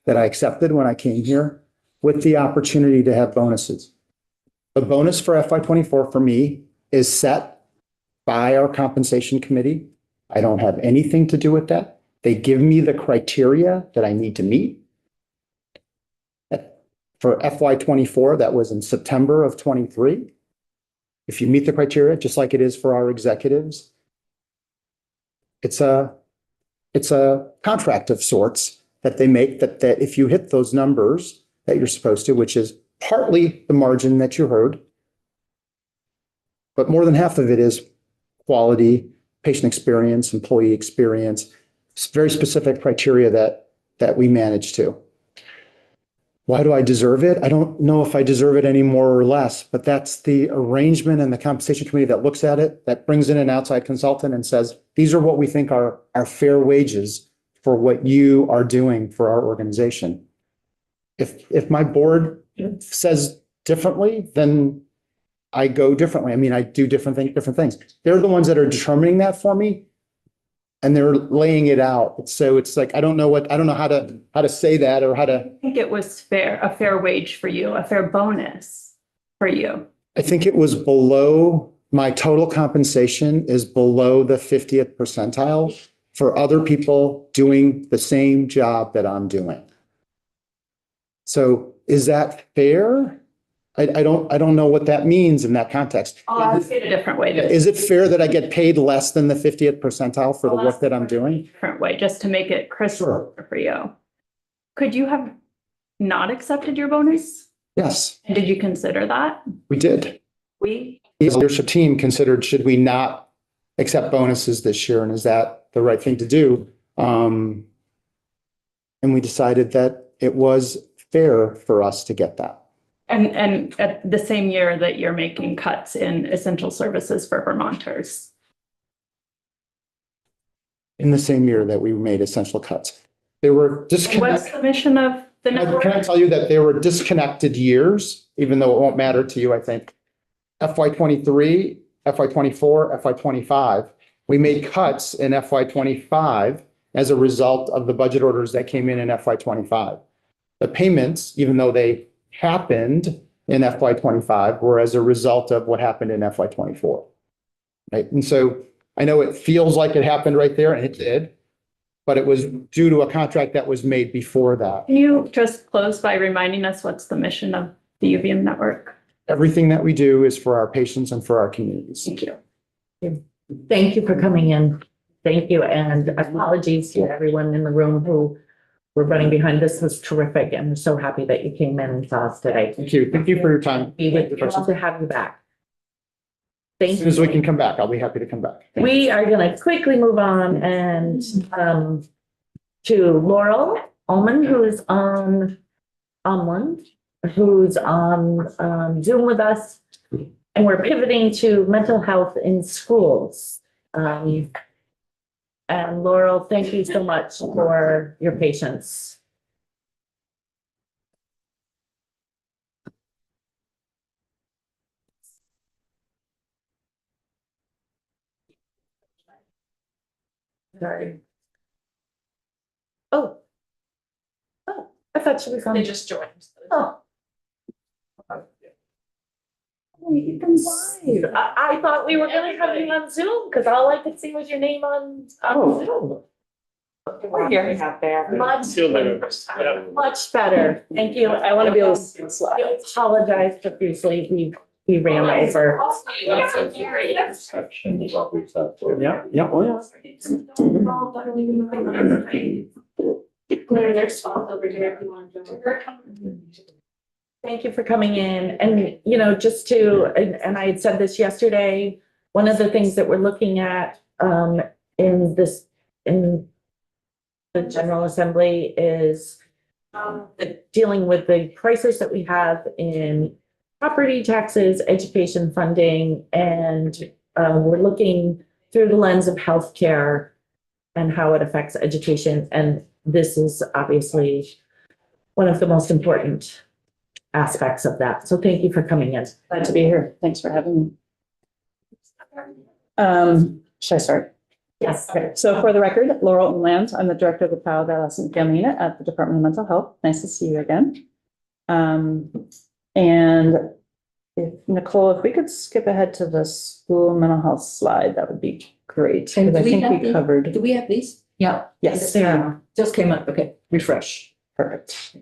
Speaker 2: that I accepted when I came here with the opportunity to have bonuses. The bonus for FY24 for me is set by our compensation committee. I don't have anything to do with that. They give me the criteria that I need to meet. For FY24, that was in September of 23. If you meet the criteria, just like it is for our executives, it's a contract of sorts that they make that if you hit those numbers that you're supposed to, which is partly the margin that you heard, but more than half of it is quality, patient experience, employee experience. It's very specific criteria that we manage to. Why do I deserve it? I don't know if I deserve it any more or less, but that's the arrangement and the compensation committee that looks at it, that brings in an outside consultant and says, these are what we think are fair wages for what you are doing for our organization. If my board says differently, then I go differently. I mean, I do different things. They're the ones that are determining that for me, and they're laying it out. So it's like I don't know how to say that or how to.
Speaker 3: I think it was a fair wage for you, a fair bonus for you.
Speaker 2: I think it was below my total compensation is below the 50th percentile for other people doing the same job that I'm doing. So is that fair? I don't know what that means in that context.
Speaker 3: I'll ask it a different way,
Speaker 2: Is it fair that I get paid less than the 50th percentile for the work that I'm doing?
Speaker 3: different way, just to make it crystal clear for you. Could you have not accepted your bonus?
Speaker 2: Yes,
Speaker 3: And did you consider that?
Speaker 2: we did.
Speaker 3: We,
Speaker 2: The leadership team considered, should we not accept bonuses this year? And is that the right thing to do? And we decided that it was fair for us to get that.
Speaker 3: and at the same year that you're making cuts in essential services for Vermonters.
Speaker 2: In the same year that we made essential cuts. They were
Speaker 3: What's
Speaker 2: disconnected.
Speaker 3: the mission of the network?
Speaker 2: Can I tell you that they were disconnected years, even though it won't matter to you, I think. FY '23, FY '24, FY '25, we made cuts in FY '25 as a result of the budget orders that came in FY '25. The payments, even though they happened in FY '25, were as a result of what happened in FY '24. Right? And so I know it feels like it happened right there, and it did, but it was due to a contract that was made before that.
Speaker 3: Can you just close by reminding us what's the mission of the UVM network?
Speaker 2: Everything that we do is for our patients and for our communities.
Speaker 3: Thank you.
Speaker 1: Thank you for coming in. Thank you, and apologies to everyone in the room who were running behind. This was terrific, and we're so happy that you came in and saw us today.
Speaker 2: Thank you. Thank you for your time.
Speaker 1: We would love to have you back. Thank
Speaker 2: As soon as we
Speaker 1: you.
Speaker 2: can come back, I'll be happy to come back.
Speaker 1: We are gonna quickly move on and to Laurel Ullman, who is on Zoom with us. And we're pivoting to mental health in schools. And Laurel, thank you so much for your patience. Sorry. Oh. Oh, I thought she was on.
Speaker 8: They just joined.
Speaker 1: Oh. You can live. I thought we were gonna have you on Zoom, because all I could see was your name on Zoom. Much better. Thank you.
Speaker 8: I want to be able to see the
Speaker 1: I
Speaker 8: slide.
Speaker 1: apologize profusely. We ran over.
Speaker 5: Yeah, yeah, oh, yeah.
Speaker 1: Thank you for coming in. And, you know, just to, and I had said this yesterday, one of the things that we're looking at in the General Assembly is dealing with the crisis that we have in property taxes, education funding, and we're looking through the lens of healthcare and how it affects education. And this is obviously one of the most important aspects of that. So thank you for coming in.
Speaker 9: Glad to be here. Thanks for having me. Should I start?
Speaker 1: Yes.
Speaker 9: So for the record, Laurel Land, I'm the director of the Child, Adolescent, and Family Unit at the Department of Mental Health. Nice to see you again. And if Nicole, if we could skip ahead to the school mental health slide, that would be great.
Speaker 4: And
Speaker 9: Because I
Speaker 4: do we
Speaker 9: think
Speaker 4: have
Speaker 9: we
Speaker 4: the-
Speaker 9: covered.
Speaker 4: Do we have these? Yeah.
Speaker 9: Yes.
Speaker 4: Just came up. Okay, refresh.
Speaker 9: Perfect.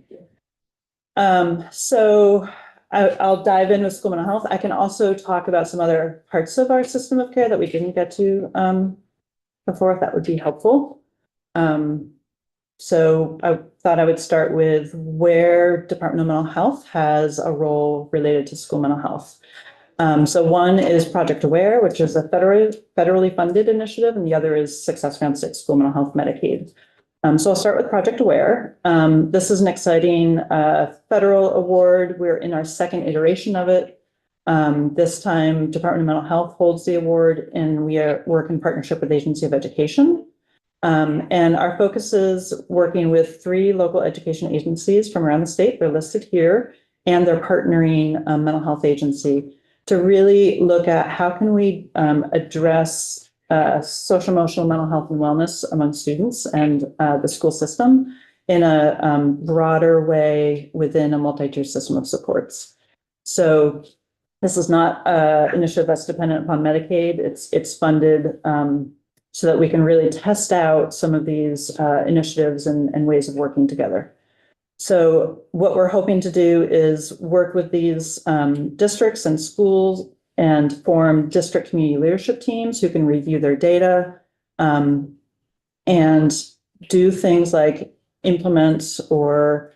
Speaker 9: So I'll dive in with school mental health. I can also talk about some other parts of our system of care that we didn't get to before, if that would be helpful. So I thought I would start with where Department of Mental Health has a role related to school mental health. So one is Project Aware, which is a federally funded initiative, and the other is Success Round 6 School Mental Health Medicaid. So I'll start with Project Aware. This is an exciting federal award. We're in our second iteration of it. This time, Department of Mental Health holds the award, and we work in partnership with Agency of Education. And our focus is working with 3 local education agencies from around the state. They're listed here, and they're partnering mental health agency to really look at how can we address social, emotional, mental health and wellness among students and the school system in a broader way within a multi-tier system of supports. So This is not an initiative that's dependent upon Medicaid. It's funded so that we can really test out some of these initiatives and ways of working together. So what we're hoping to do is work with these districts and schools and form district community leadership teams who can review their data and do things like implement or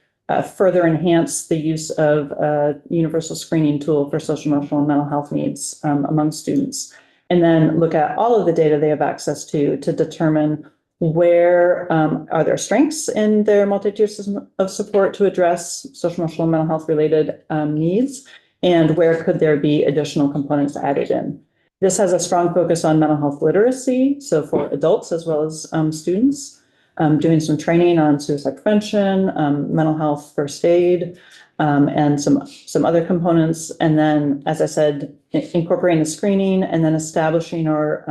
Speaker 9: further enhance the use of a universal screening tool for social, emotional, and mental health needs among students. And then look at all of the data they have access to determine where are there strengths in their multi-tier system of support to address social, emotional, and mental health related needs, and where could there be additional components added in. This has a strong focus on mental health literacy, so for adults as well as students. Doing some training on suicide prevention, mental health first aid, and some other components. And then, as I said, incorporating the screening and then establishing or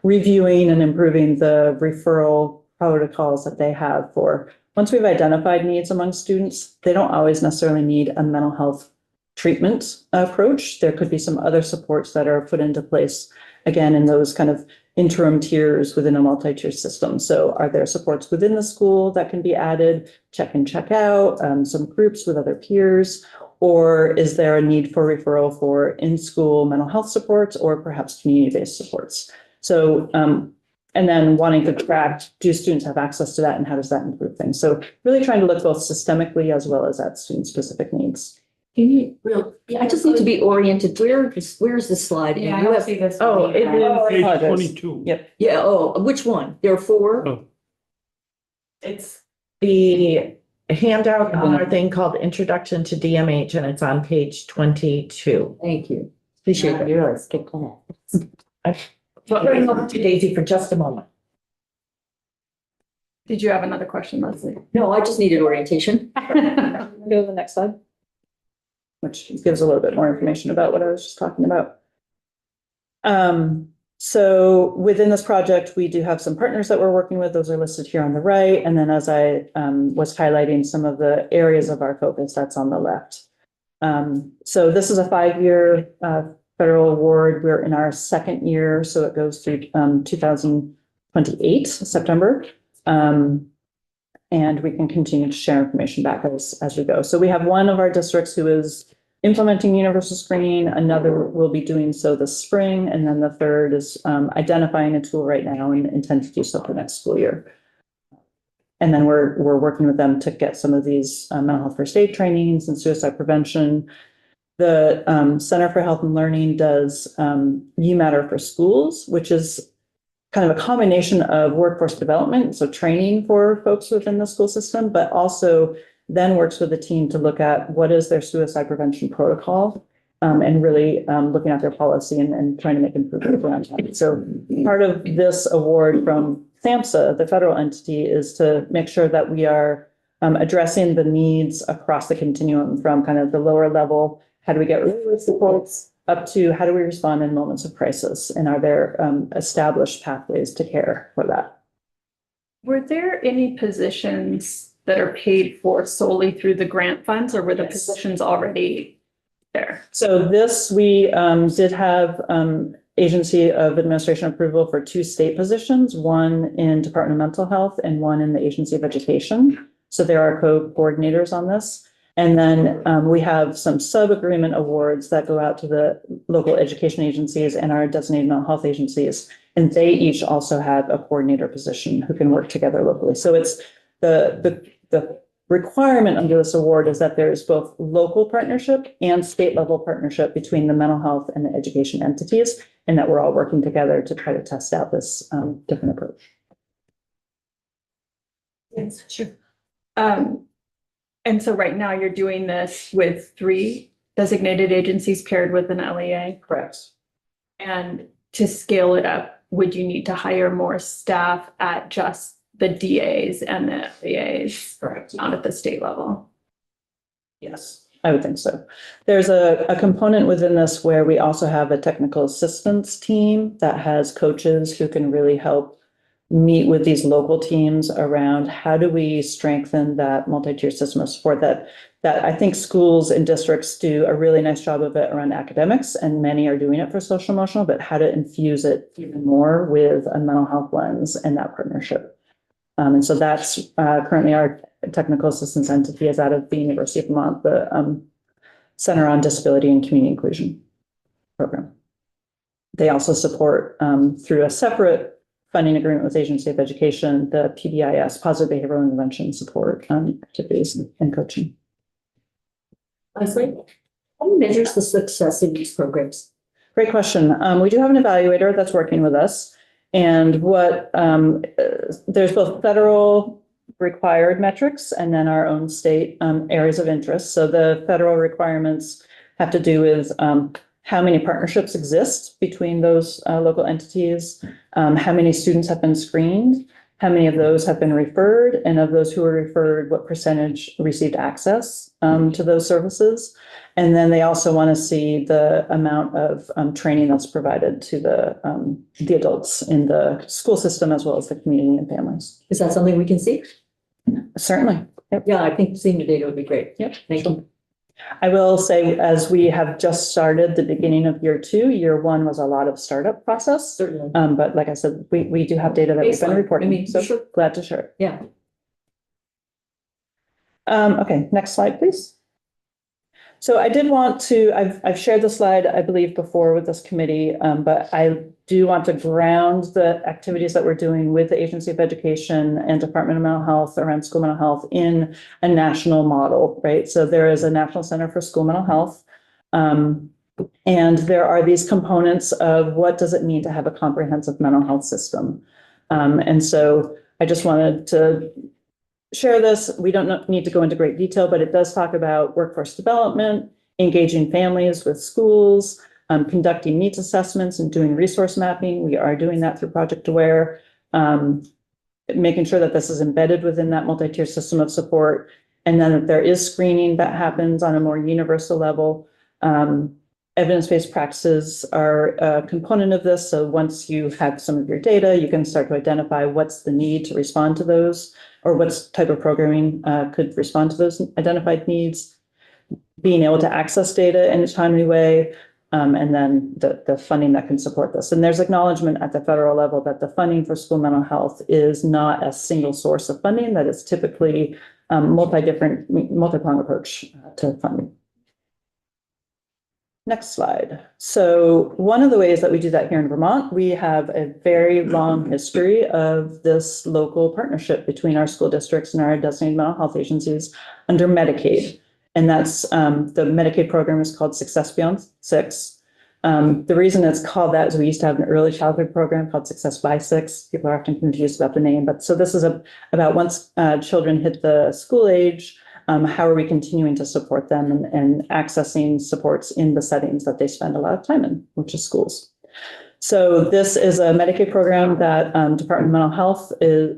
Speaker 9: reviewing and improving the referral protocols that they have for, once we've identified needs among students, they don't always necessarily need a mental health treatment approach. There could be some other supports that are put into place, again, in those kind of interim tiers within a multi-tier system. So are there supports within the school that can be added, check in, check out, some groups with other peers, or is there a need for referral for in-school mental health supports or perhaps community-based supports? So, and then wanting to track, do students have access to that and how does that improve things? So really trying to look both systemically as well as at student-specific needs.
Speaker 4: Yeah, I just need to be oriented. Where's the slide?
Speaker 6: Yeah, I
Speaker 4: And you
Speaker 6: don't
Speaker 4: have,
Speaker 6: see this.
Speaker 1: Oh,
Speaker 6: one
Speaker 1: it
Speaker 6: either.
Speaker 1: is.
Speaker 5: Page 22.
Speaker 9: Yep.
Speaker 4: yeah, oh, which one? There are four?
Speaker 5: Oh.
Speaker 1: It's the handout on our thing called Introduction to DMH, and it's on page 22.
Speaker 4: Thank you. Appreciate that.
Speaker 1: You really skipped that. Turning over to Daisy for just a moment.
Speaker 3: Did you have another question, Leslie?
Speaker 4: No, I just needed orientation.
Speaker 9: Go to the next slide, which gives a little bit more information about what I was just talking about. So within this project, we do have some partners that we're working with. Those are listed here on the right. And then as I was highlighting some of the areas of our focus, that's on the left. So this is a 5-year federal award. We're in our second year, so it goes through 2028, September. And we can continue to share information back as we go. So we have one of our districts who is implementing universal screening, another will be doing so this spring, and then the third is identifying a tool right now and intend to do so for next school year. And then we're working with them to get some of these mental health first aid trainings and suicide prevention. The Center for Health and Learning does UMatter for Schools, which is kind of a combination of workforce development, so training for folks within the school system, but also then works with the team to look at what is their suicide prevention protocol, and really looking at their policy and trying to make improvements around that. So part of this award from SAMHSA, the federal entity, is to make sure that we are addressing the needs across the continuum from kind of the lower level, how do we get relief supports, up to how do we respond in moments of crisis, and are there established pathways to care for that?
Speaker 3: Were there any positions that are paid for solely through the grant funds, or were the positions already there?
Speaker 9: So this, we did have Agency of Administration approval for 2 state positions, one in Department of Mental Health and one in the Agency of Education. So there are co-coordinators on this. And then we have some sub-agreement awards that go out to the local education agencies and our designated mental health agencies. And they each also have a coordinator position who can work together locally. So it's the requirement under this award is that there is both local partnership and state level partnership between the mental health and the education entities, and that we're all working together to try to test out this different approach.
Speaker 1: Yes, sure.
Speaker 3: And so right now you're doing this with 3 designated agencies paired with an LEA.
Speaker 9: Correct.
Speaker 3: And to scale it up, would you need to hire more staff at just the DAs and the LEAs?
Speaker 9: Correct.
Speaker 3: Not at the state level?
Speaker 9: Yes, I would think so. There's a component within this where we also have a technical assistance team that has coaches who can really help meet with these local teams around how do we strengthen that multi-tier system of support that that I think schools and districts do a really nice job of it around academics, and many are doing it for social emotional, but how to infuse it even more with a mental health lens and that partnership. And so that's currently our technical assistance entity is out of the University of Vermont, the Center on Disability and Community Inclusion program. They also support through a separate funding agreement with Agency of Education, the PBIS, Positive Behavioral Intervention Support activities and coaching.
Speaker 4: Leslie, how measures the success in these programs?
Speaker 9: Great question. We do have an evaluator that's working with us, and what there's both federal required metrics and then our own state areas of interest. So the federal requirements have to do with how many partnerships exist between those local entities, how many students have been screened, how many of those have been referred, and of those who were referred, what percentage received access to those services. And then they also want to see the amount of training that's provided to the adults in the school system as well as the community and families.
Speaker 4: Is that something we can see?
Speaker 9: Certainly. Yep.
Speaker 4: Yeah, I think seeing the data would be great.
Speaker 9: Yep.
Speaker 4: Thank you.
Speaker 9: I will say, as we have just started the beginning of year 2, year 1 was a lot of startup process.
Speaker 4: Certainly.
Speaker 9: But like I said, we do have data that we've been
Speaker 4: Baseline.
Speaker 9: reporting.
Speaker 4: I mean,
Speaker 9: So
Speaker 4: sure.
Speaker 9: glad to share it.
Speaker 4: Yeah.
Speaker 9: Okay, next slide, please. So I did want to, I've shared the slide, I believe, before with this committee, but I do want to ground the activities that we're doing with the Agency of Education and Department of Mental Health around school mental health in a national model, right? So there is a National Center for School Mental Health. And there are these components of what does it mean to have a comprehensive mental health system? And so I just wanted to share this. We don't need to go into great detail, but it does talk about workforce development, engaging families with schools, conducting needs assessments and doing resource mapping. We are doing that through Project Aware, making sure that this is embedded within that multi-tier system of support. And then that there is screening that happens on a more universal level. Evidence-based practices are a component of this. So once you have some of your data, you can start to identify what's the need to respond to those, or what type of programming could respond to those identified needs, being able to access data in a timely way, and then the funding that can support this. And there's acknowledgement at the federal level that the funding for school mental health is not a single source of funding, that is typically multi-pronged approach to funding. Next slide. So one of the ways that we do that here in Vermont, we have a very long history of this local partnership between our school districts and our designated mental health agencies under Medicaid. And that's the Medicaid program is called Success Beyond 6. The reason it's called that is we used to have an early childhood program called Success by 6. People are often confused about the name, but so this is about once children hit the school age, how are we continuing to support them and accessing supports in the settings that they spend a lot of time in, which is schools. So this is a Medicaid program that Department of Mental Health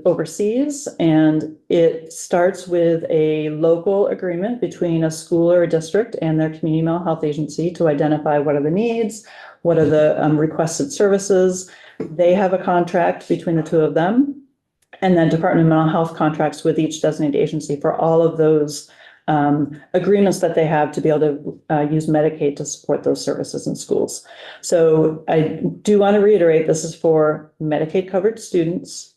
Speaker 9: oversees, and it starts with a local agreement between a school or a district and their community mental health agency to identify what are the needs, what are the requested services. They have a contract between the two of them. And then Department of Mental Health contracts with each designated agency for all of those agreements that they have to be able to use Medicaid to support those services in schools. So I do want to reiterate, this is for Medicaid covered students,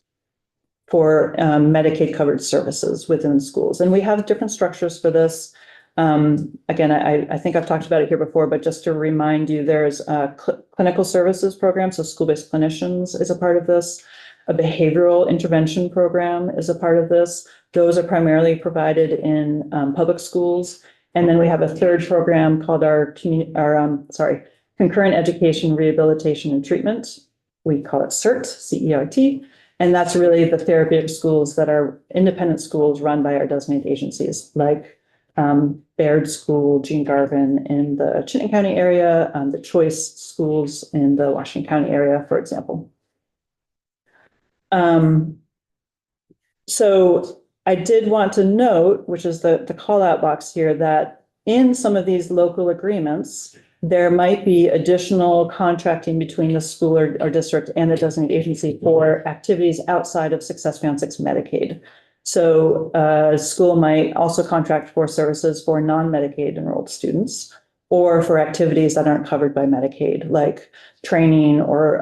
Speaker 9: for Medicaid covered services within schools. And we have different structures for this. Again, I think I've talked about it here before, but just to remind you, there's a clinical services program. So school-based clinicians is a part of this. A behavioral intervention program is a part of this. Those are primarily provided in public schools. And then we have a third program called our Concurrent Education, Rehabilitation and Treatment. We call it CERT, C-E-R-T. And that's really the therapeutic schools that are independent schools run by our designated agencies, like Baird School, Gene Garvin in the Chittenden County area, the Choice schools in the Washington County area, for example. So I did want to note, which is the call out box here, that in some of these local agreements, there might be additional contracting between the school or district and the designated agency for activities outside of Success Beyond 6 Medicaid. So a school might also contract for services for non-Medicaid enrolled students or for activities that aren't covered by Medicaid, like training or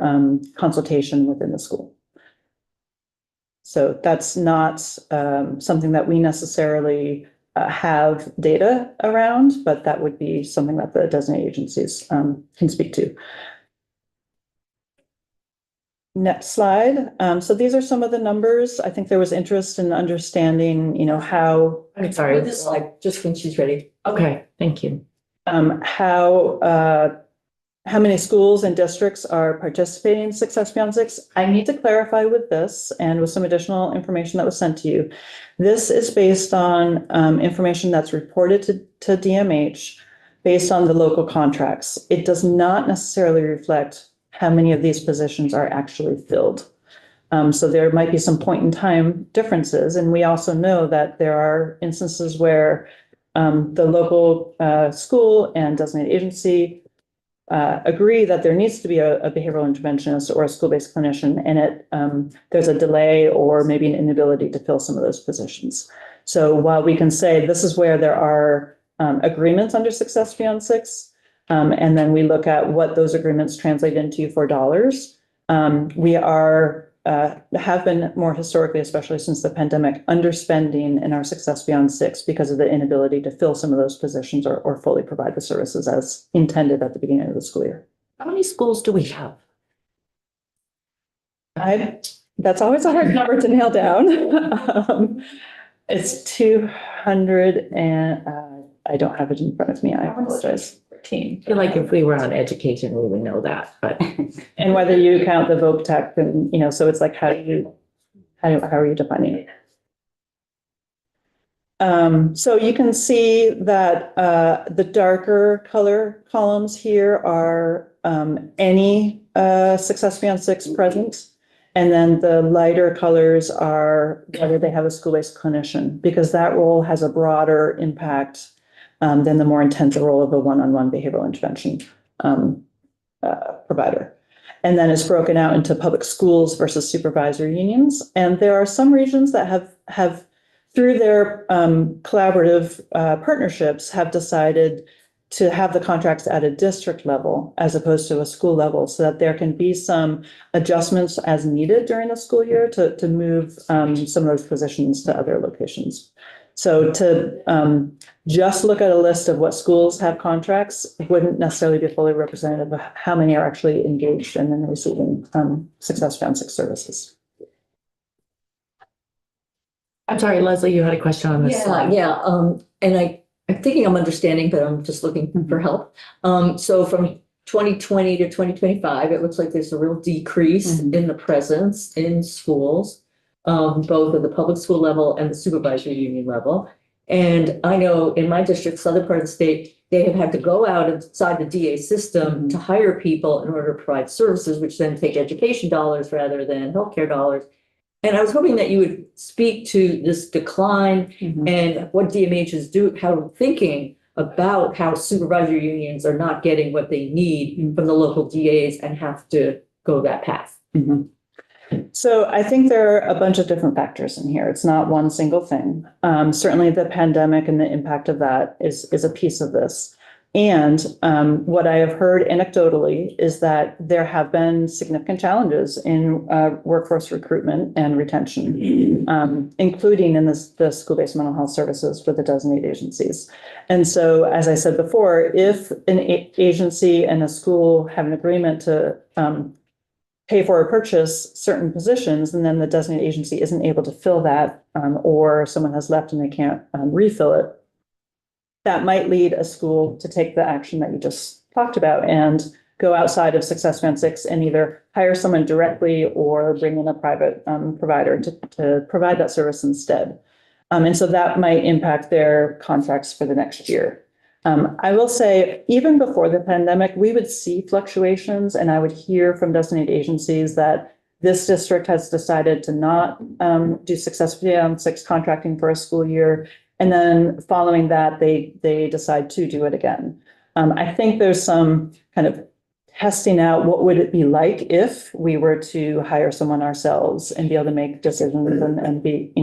Speaker 9: consultation within the school. So that's not something that we necessarily have data around, but that would be something that the designated agencies can speak to. Next slide. So these are some of the numbers. I think there was interest in understanding, you know, how
Speaker 1: I'm sorry.
Speaker 4: This slide, just when she's ready.
Speaker 1: Okay, thank you.
Speaker 9: how many schools and districts are participating in Success Beyond Six. I need to clarify with this and with some additional information that was sent to you. This is based on information that's reported to DMH based on the local contracts. It does not necessarily reflect how many of these positions are actually filled. So there might be some point in time differences. And we also know that there are instances where the local school and designated agency agree that there needs to be a behavioral interventionist or a school-based clinician, and there's a delay or maybe an inability to fill some of those positions. So while we can say this is where there are agreements under Success Beyond Six, and then we look at what those agreements translate into for dollars, we have been more historically, especially since the pandemic, underspending in our Success Beyond Six because of the inability to fill some of those positions or fully provide the services as intended at the beginning of the school year.
Speaker 1: How many schools do we have?
Speaker 9: That's always a hard number to nail down. It's 200 and I don't have it in front of me. I apologize.
Speaker 1: I feel like if we were on education, we would know that, but.
Speaker 9: And whether you count the voc tech and, so it's like, how are you defining it? So you can see that the darker color columns here are any Success Beyond Six present. And then the lighter colors are whether they have a school-based clinician, because that role has a broader impact than the more intensive role of a one-on-one behavioral intervention provider. And then it's broken out into public schools versus supervisory unions. And there are some regions that have through their collaborative partnerships, have decided to have the contracts at a district level as opposed to a school level, so that there can be some adjustments as needed during the school year to move some of those positions to other locations. So to just look at a list of what schools have contracts wouldn't necessarily be fully representative of how many are actually engaged and then receiving Success Beyond Six services.
Speaker 1: I'm sorry, Leslie, you had a question on this slide.
Speaker 4: Yeah, and I'm thinking I'm understanding, but I'm just looking for help. So from 2020 to 2025, it looks like there's a real decrease in the presence in schools, both at the public school level and the supervisory union level. And I know in my district, southern part of the state, they have had to go out inside the DA system to hire people in order to provide services, which then take education dollars rather than healthcare dollars. And I was hoping that you would speak to this decline and what DMH is thinking about how supervisory unions are not getting what they need from the local DAs and have to go that path.
Speaker 9: So I think there are a bunch of different factors in here. It's not one single thing. Certainly the pandemic and the impact of that is a piece of this. And what I have heard anecdotally is that there have been significant challenges in workforce recruitment and retention, including in the school-based mental health services for the designated agencies. And so, as I said before, if an agency and a school have an agreement to pay for or purchase certain positions, and then the designated agency isn't able to fill that, or someone has left and they can't refill it, that might lead a school to take the action that you just talked about and go outside of Success Beyond Six and either hire someone directly or bring in a private provider to provide that service instead. And so that might impact their contracts for the next year. I will say, even before the pandemic, we would see fluctuations, and I would hear from designated agencies that this district has decided to not do Success Beyond Six contracting for a school year. And then following that, they decide to do it again. I think there's some kind of testing out what would it be like if we were to hire someone ourselves and be able to make decisions and be,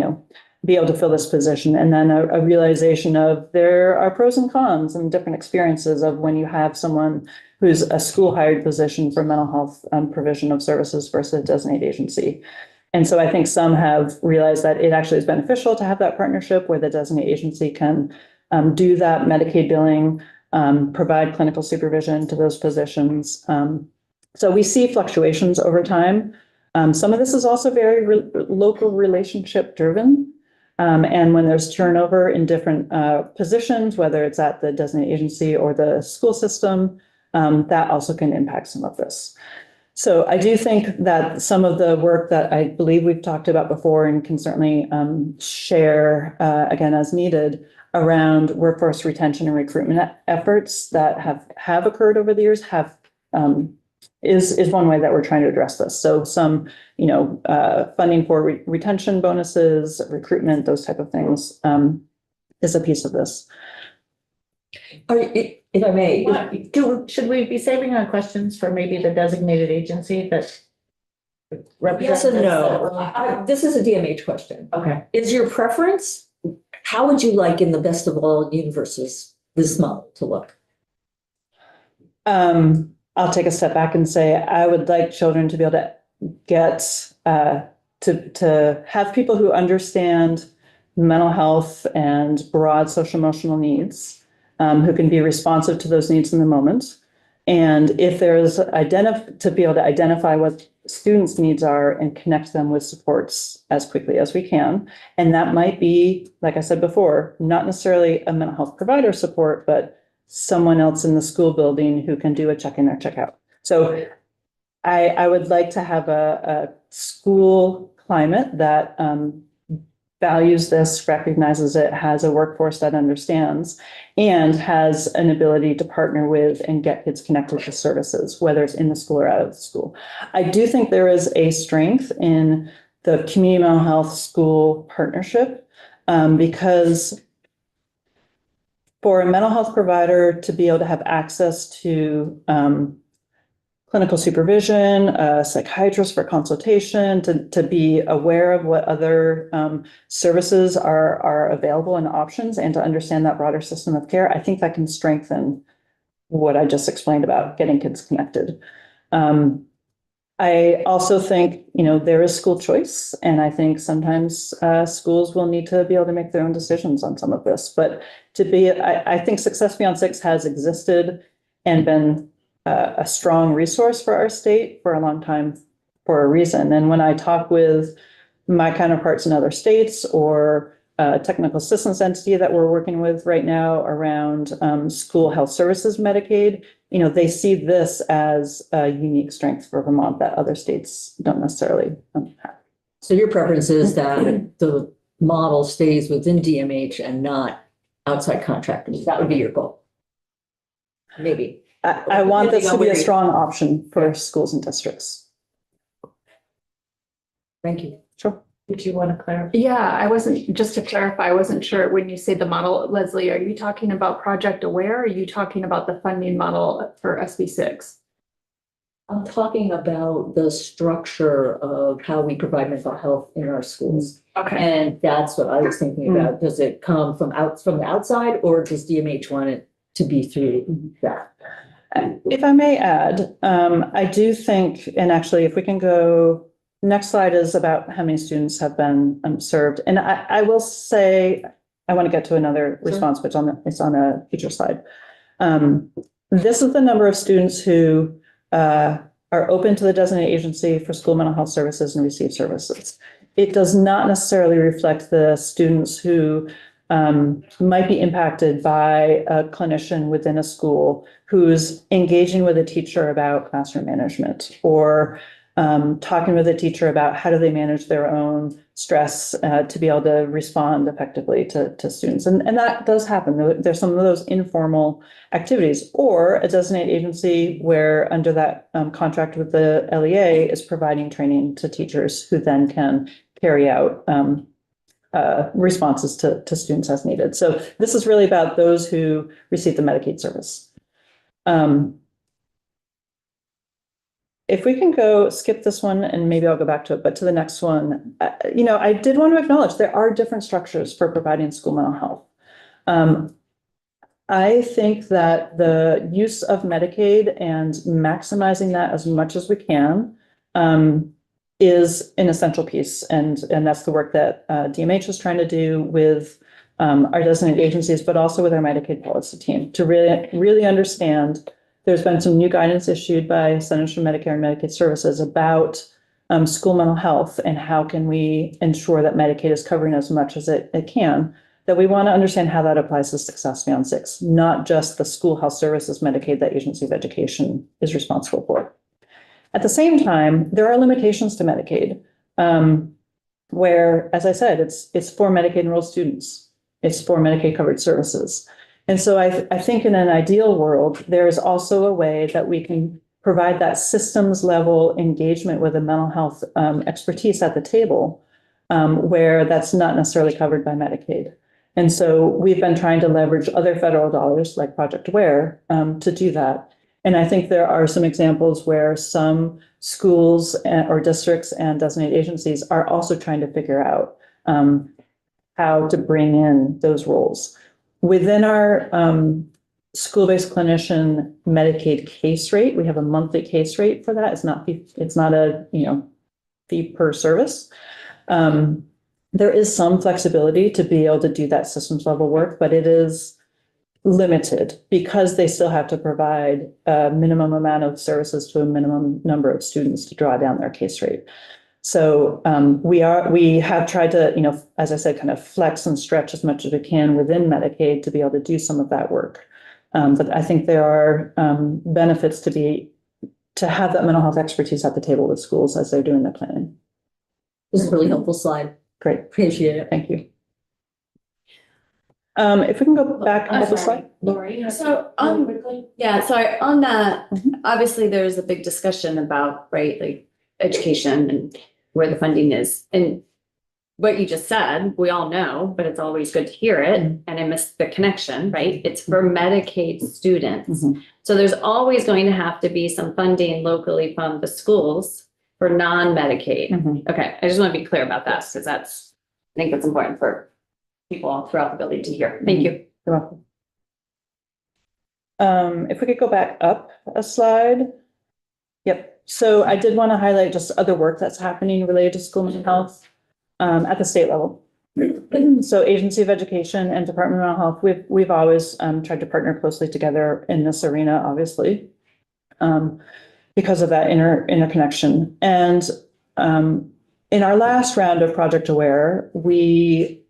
Speaker 9: be able to fill this position. And then a realization of there are pros and cons and different experiences of when you have someone who's a school hired position for mental health provision of services versus a designated agency. And so I think some have realized that it actually is beneficial to have that partnership where the designated agency can do that Medicaid billing, provide clinical supervision to those positions. So we see fluctuations over time. Some of this is also very local relationship driven. And when there's turnover in different positions, whether it's at the designated agency or the school system, that also can impact some of this. So I do think that some of the work that I believe we've talked about before and can certainly share again as needed around workforce retention and recruitment efforts that have occurred over the years is one way that we're trying to address this. So some, funding for retention bonuses, recruitment, those type of things is a piece of this.
Speaker 4: If I may,
Speaker 1: Should we be saving our questions for maybe the designated agency that represents?
Speaker 4: yes and
Speaker 1: this?
Speaker 4: no. This is a DMH question.
Speaker 1: Okay.
Speaker 4: Is your preference, how would you like in the best of all universes this model to look?
Speaker 9: I'll take a step back and say I would like children to be able to get to have people who understand mental health and broad social emotional needs, who can be responsive to those needs in the moment. And if there's to be able to identify what students' needs are and connect them with supports as quickly as we can. And that might be, like I said before, not necessarily a mental health provider support, but someone else in the school building who can do a check-in or check-out. So I would like to have a school climate that values this, recognizes it, has a workforce that understands, and has an ability to partner with and get kids connected to services, whether it's in the school or out of the school. I do think there is a strength in the community mental health school partnership because for a mental health provider to be able to have access to clinical supervision, a psychiatrist for consultation, to be aware of what other services are available and options, and to understand that broader system of care, I think that can strengthen what I just explained about getting kids connected. I also think, there is school choice, and I think sometimes schools will need to be able to make their own decisions on some of this. But I think Success Beyond 6 has existed and been a strong resource for our state for a long time for a reason. And when I talk with my counterparts in other states or a technical assistance entity that we're working with right now around school health services Medicaid, they see this as a unique strength for Vermont that other states don't necessarily have.
Speaker 4: So your preference is that the model stays within DMH and not outside contractors. That would be your goal. Maybe.
Speaker 9: I want this to be a strong option for schools and districts.
Speaker 4: Thank you.
Speaker 9: Sure.
Speaker 1: Did you want to clarify?
Speaker 3: Yeah, just to clarify, I wasn't sure when you say the model, Leslie, are you talking about Project Aware? Or are you talking about the funding model for SB6?
Speaker 4: I'm talking about the structure of how we provide mental health in our schools.
Speaker 3: Okay.
Speaker 4: And that's what I was thinking about. Does it come from the outside, or does DMH want it to be through that?
Speaker 9: If I may add, I do think, and actually if we can go, next slide is about how many students have been served. And I will say, I want to get to another response, which it's on a future slide. This is the number of students who are open to the designated agency for school mental health services and receive services. It does not necessarily reflect the students who might be impacted by a clinician within a school who's engaging with a teacher about classroom management or talking with a teacher about how do they manage their own stress to be able to respond effectively to students. And that does happen. There's some of those informal activities, or a designated agency where under that contract with the LEA is providing training to teachers who then can carry out responses to students as needed. So this is really about those who receive the Medicaid service. if we can skip this one and maybe I'll go back to it, but to the next one, I did want to acknowledge there are different structures for providing school mental health. I think that the use of Medicaid and maximizing that as much as we can is an essential piece. And that's the work that DMH is trying to do with our designated agencies, but also with our Medicaid policy team to really understand. There's been some new guidance issued by Centers for Medicare and Medicaid Services about school mental health and how can we ensure that Medicaid is covering as much as it can. That we want to understand how that applies to Success Beyond 6, not just the school health services Medicaid that Agency of Education is responsible for. At the same time, there are limitations to Medicaid, where, as I said, it's for Medicaid enrolled students. It's for Medicaid covered services. And so I think in an ideal world, there's also a way that we can provide that systems level engagement with a mental health expertise at the table, where that's not necessarily covered by Medicaid. And so we've been trying to leverage other federal dollars like Project Aware to do that. And I think there are some examples where some schools or districts and designated agencies are also trying to figure out how to bring in those roles. Within our school-based clinician Medicaid case rate, we have a monthly case rate for that. It's not a fee per service. There is some flexibility to be able to do that systems level work, but it is limited because they still have to provide a minimum amount of services to a minimum number of students to draw down their case rate. So we have tried to, as I said, kind of flex and stretch as much as we can within Medicaid to be able to do some of that work. But I think there are benefits to have that mental health expertise at the table with schools as they're doing their planning.
Speaker 4: This is a really helpful slide.
Speaker 9: Great.
Speaker 4: Appreciate it.
Speaker 9: Thank you. If we can go back on the slide.
Speaker 4: Lori.
Speaker 7: So, yeah, sorry, on that, obviously there's a big discussion about, right, like education and where the funding is. And what you just said, we all know, but it's always good to hear it. And I missed the connection, right? It's for Medicaid students. So there's always going to have to be some funding locally from the schools for non-Medicaid. Okay, I just want to be clear about that because I think that's important for people all throughout the building to hear. Thank you.
Speaker 9: You're welcome. If we could go back up a slide. Yep. So I did want to highlight just other work that's happening related to school mental health at the state level. So Agency of Education and Department of Mental Health, we've always tried to partner closely together in this arena, obviously, because of that interconnection. And in our last round of Project Aware, we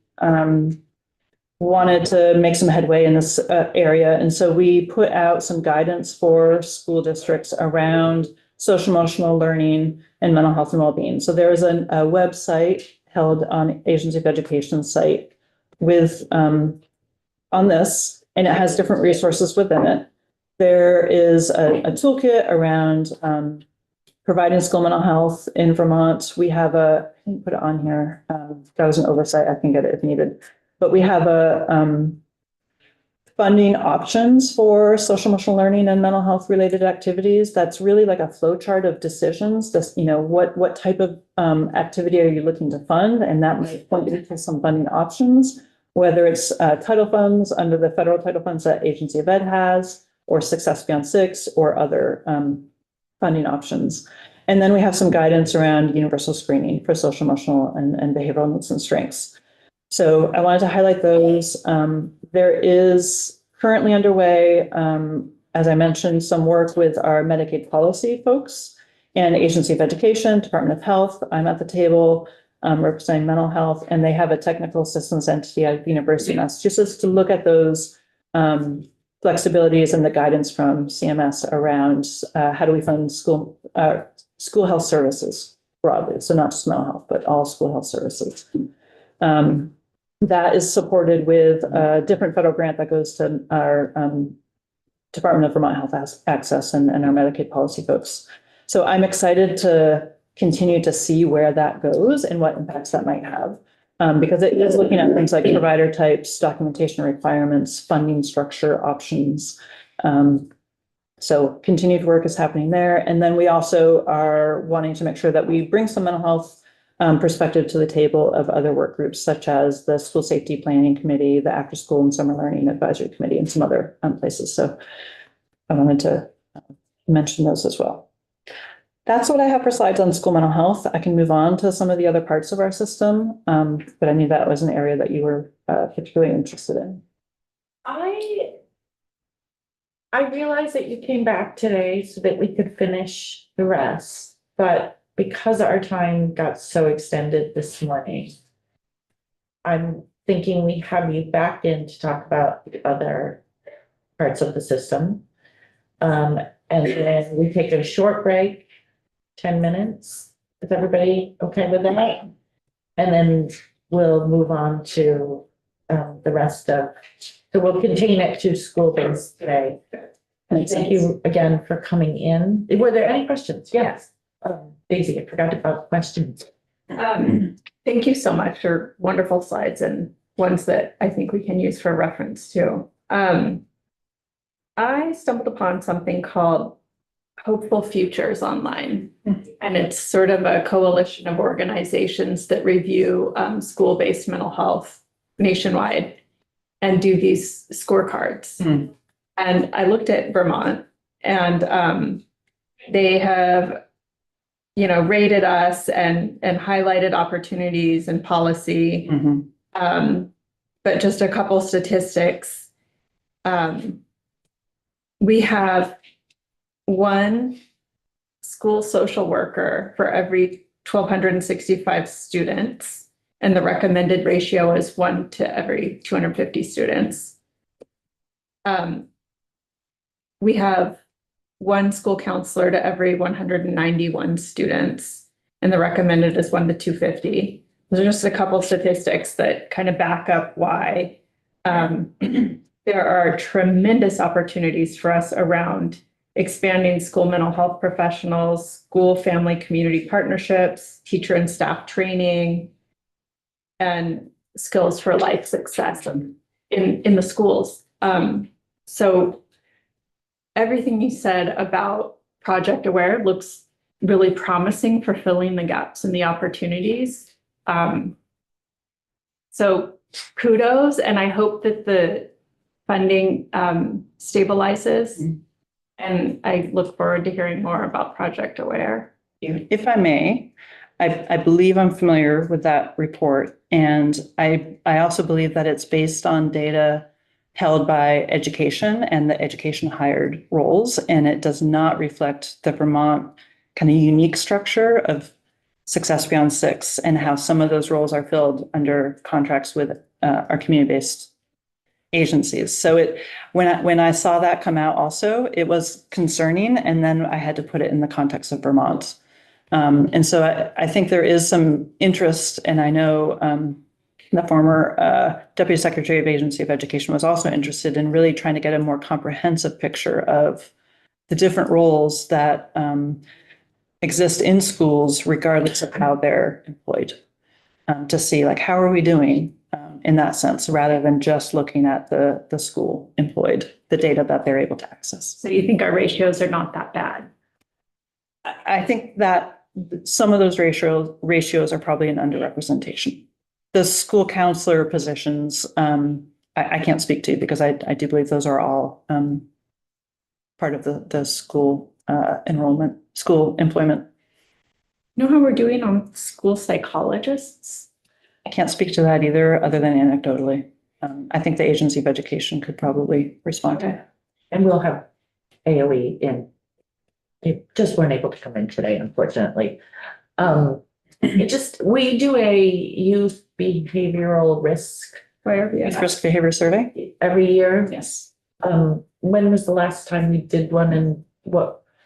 Speaker 9: wanted to make some headway in this area. And so we put out some guidance for school districts around social emotional learning and mental health and well-being. So there is a website held on Agency of Education site with on this, and it has different resources within it. There is a toolkit around providing school mental health in Vermont. We have I didn't put it on here. That was an oversight. I can get it if needed. But we have funding options for social emotional learning and mental health related activities. That's really like a flow chart of decisions. Just, what type of activity are you looking to fund? And that might point you to some funding options, whether it's title funds under the federal title funds that Agency of Ed has, or Success Beyond 6, or other funding options. And then we have some guidance around universal screening for social emotional and behavioral needs and strengths. So I wanted to highlight those. There is currently underway, as I mentioned, some work with our Medicaid policy folks and Agency of Education, Department of Health. I'm at the table representing mental health, and they have a technical assistance entity at the University of Massachusetts to look at those flexibilities and the guidance from CMS around how do we fund school health services broadly. So not just mental health, but all school health services. That is supported with a different federal grant that goes to our Department of Vermont Health Access and our Medicaid policy folks. So I'm excited to continue to see where that goes and what impacts that might have. Because it is looking at things like provider types, documentation requirements, funding structure options. So continued work is happening there. And then we also are wanting to make sure that we bring some mental health perspective to the table of other work groups, such as the School Safety Planning Committee, the After School and Summer Learning Advisory Committee, and some other places. So I wanted to mention those as well. That's what I have for slides on school mental health. I can move on to some of the other parts of our system, but I knew that was an area that you were particularly interested in.
Speaker 1: I realized that you came back today so that we could finish the rest, but because our time got so extended this morning, I'm thinking we have you back in to talk about the other parts of the system. And then we take a short break, 10 minutes. Is everybody okay with that? And then we'll move on to the rest of, so we'll contain it to school-based today. And thank you again for coming in. Were there any questions? Yes. Daisy, I forgot about questions.
Speaker 3: Thank you so much for wonderful slides and ones that I think we can use for reference too. I stumbled upon something called Hopeful Futures online, and it's sort of a coalition of organizations that review school-based mental health nationwide and do these scorecards. And I looked at Vermont, and they have, rated us and highlighted opportunities and policy. But just a couple statistics. We have one school social worker for every 1,265 students, and the recommended ratio is 1 to every 250 students. We have one school counselor to every 191 students, and the recommended is 1 to 250. Those are just a couple statistics that kind of back up why there are tremendous opportunities for us around expanding school mental health professionals, school family community partnerships, teacher and staff training, and skills for life success in the schools. So everything you said about Project Aware looks really promising for filling the gaps and the opportunities. So kudos, and I hope that the funding stabilizes. And I look forward to hearing more about Project Aware.
Speaker 9: If I may, I believe I'm familiar with that report. And I also believe that it's based on data held by education and the education hired roles. And it does not reflect the Vermont kind of unique structure of Success Beyond 6 and how some of those roles are filled under contracts with our community-based agencies. So when I saw that come out also, it was concerning. And then I had to put it in the context of Vermont. And so I think there is some interest, and I know the former Deputy Secretary of Agency of Education was also interested in really trying to get a more comprehensive picture of the different roles that exist in schools, regardless of how they're employed, to see like, how are we doing in that sense, rather than just looking at the school employed, the data that they're able to access.
Speaker 3: So you think our ratios are not that bad?
Speaker 9: I think that some of those ratios are probably an underrepresentation. The school counselor positions, I can't speak to because I do believe those are all part of the school enrollment, school employment.
Speaker 3: Know how we're doing on school psychologists?
Speaker 9: I can't speak to that either, other than anecdotally. I think the Agency of Education could probably respond to it.
Speaker 1: And we'll have AOE in. They just weren't able to come in today, unfortunately. We do a youth behavioral risk
Speaker 9: Risk behavior survey?
Speaker 1: every year.
Speaker 9: Yes.
Speaker 1: When was the last time we did one, and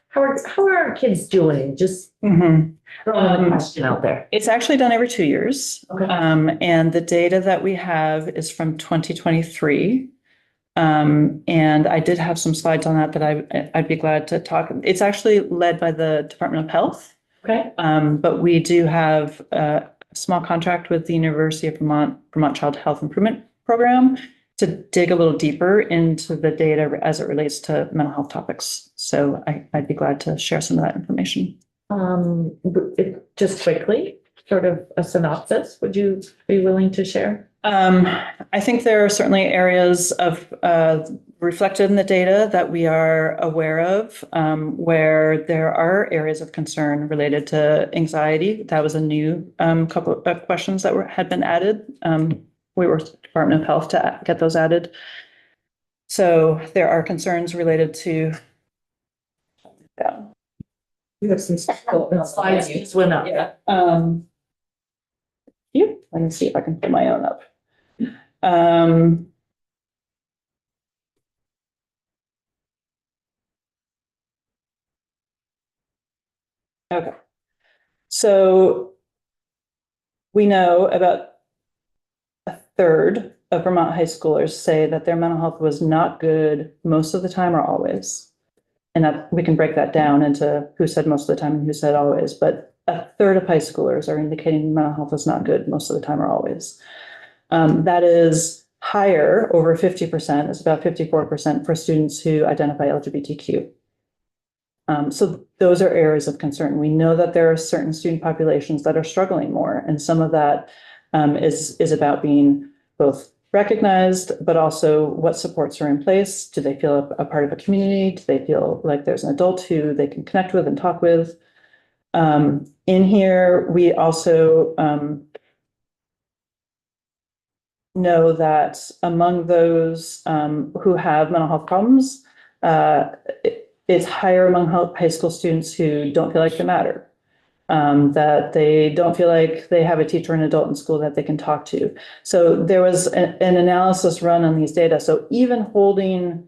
Speaker 1: how are our kids doing? Just throwing a question out there.
Speaker 9: It's actually done every 2 years.
Speaker 1: Okay.
Speaker 9: And the data that we have is from 2023. And I did have some slides on that I'd be glad to talk. It's actually led by the Department of Health.
Speaker 1: Okay.
Speaker 9: But we do have a small contract with the University of Vermont Child Health Improvement Program to dig a little deeper into the data as it relates to mental health topics. So I'd be glad to share some of that information.
Speaker 1: Just quickly, sort of a synopsis, would you be willing to share?
Speaker 9: I think there are certainly areas of reflected in the data that we are aware of, where there are areas of concern related to anxiety. That was a new couple of questions that had been added. We worked with the Department of Health to get those added. So there are concerns related to. Yeah.
Speaker 4: You have some
Speaker 1: Slides just went up.
Speaker 4: Yeah.
Speaker 9: Let me see if I can pull my own up. Okay. So we know about a third of Vermont high schoolers say that their mental health was not good most of the time or always. And that we can break that down into who said most of the time and who said always, but a third of high schoolers are indicating mental health is not good most of the time or always. That is higher, over 50%, it's about 54% for students who identify LGBTQ. So those are areas of concern. We know that there are certain student populations that are struggling more, and some of that is about being both recognized, but also what supports are in place. Do they feel a part of a community? Do they feel like there's an adult who they can connect with and talk with? In here, we also know that among those who have mental health problems, it's higher among high school students who don't feel like they matter. That they don't feel like they have a teacher or an adult in school that they can talk to. So there was an analysis run on these data. So even holding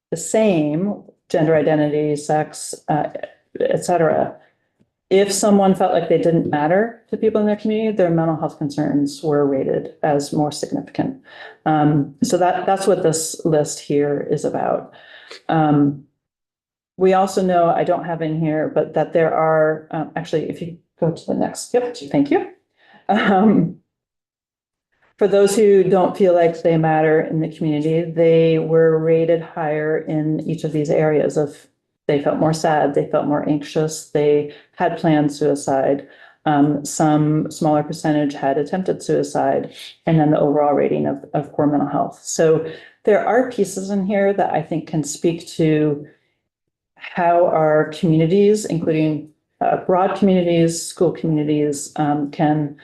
Speaker 9: the same gender identity, sex, et cetera, if someone felt like they didn't matter to people in their community, their mental health concerns were rated as more significant. So that's what this list here is about. We also know, I don't have in here, but that there are, actually, if you go to the next, yep, thank you. For those who don't feel like they matter in the community, they were rated higher in each of these areas of, they felt more sad, they felt more anxious, they had planned suicide. Some smaller percentage had attempted suicide, and then the overall rating of poor mental health. So there are pieces in here that I think can speak to how our communities, including broad communities, school communities, can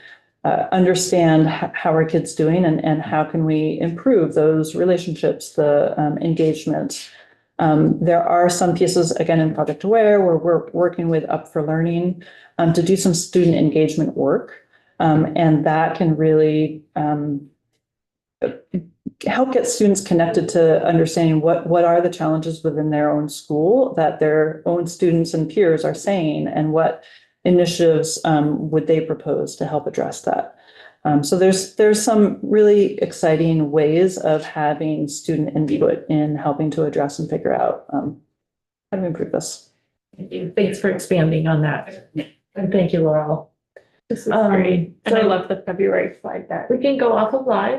Speaker 9: understand how our kids doing and how can we improve those relationships, the engagement. There are some pieces, again, in Project Aware, where we're working with Up for Learning to do some student engagement work. And that can really help get students connected to understanding what are the challenges within their own school that their own students and peers are saying, and what initiatives would they propose to help address that. So there's some really exciting ways of having student input in helping to address and figure out how to improve this.
Speaker 1: Thank you. Thanks for expanding on that. And thank you, Laurel.
Speaker 3: This is great. And I love the February slide deck.
Speaker 1: We can go off of live.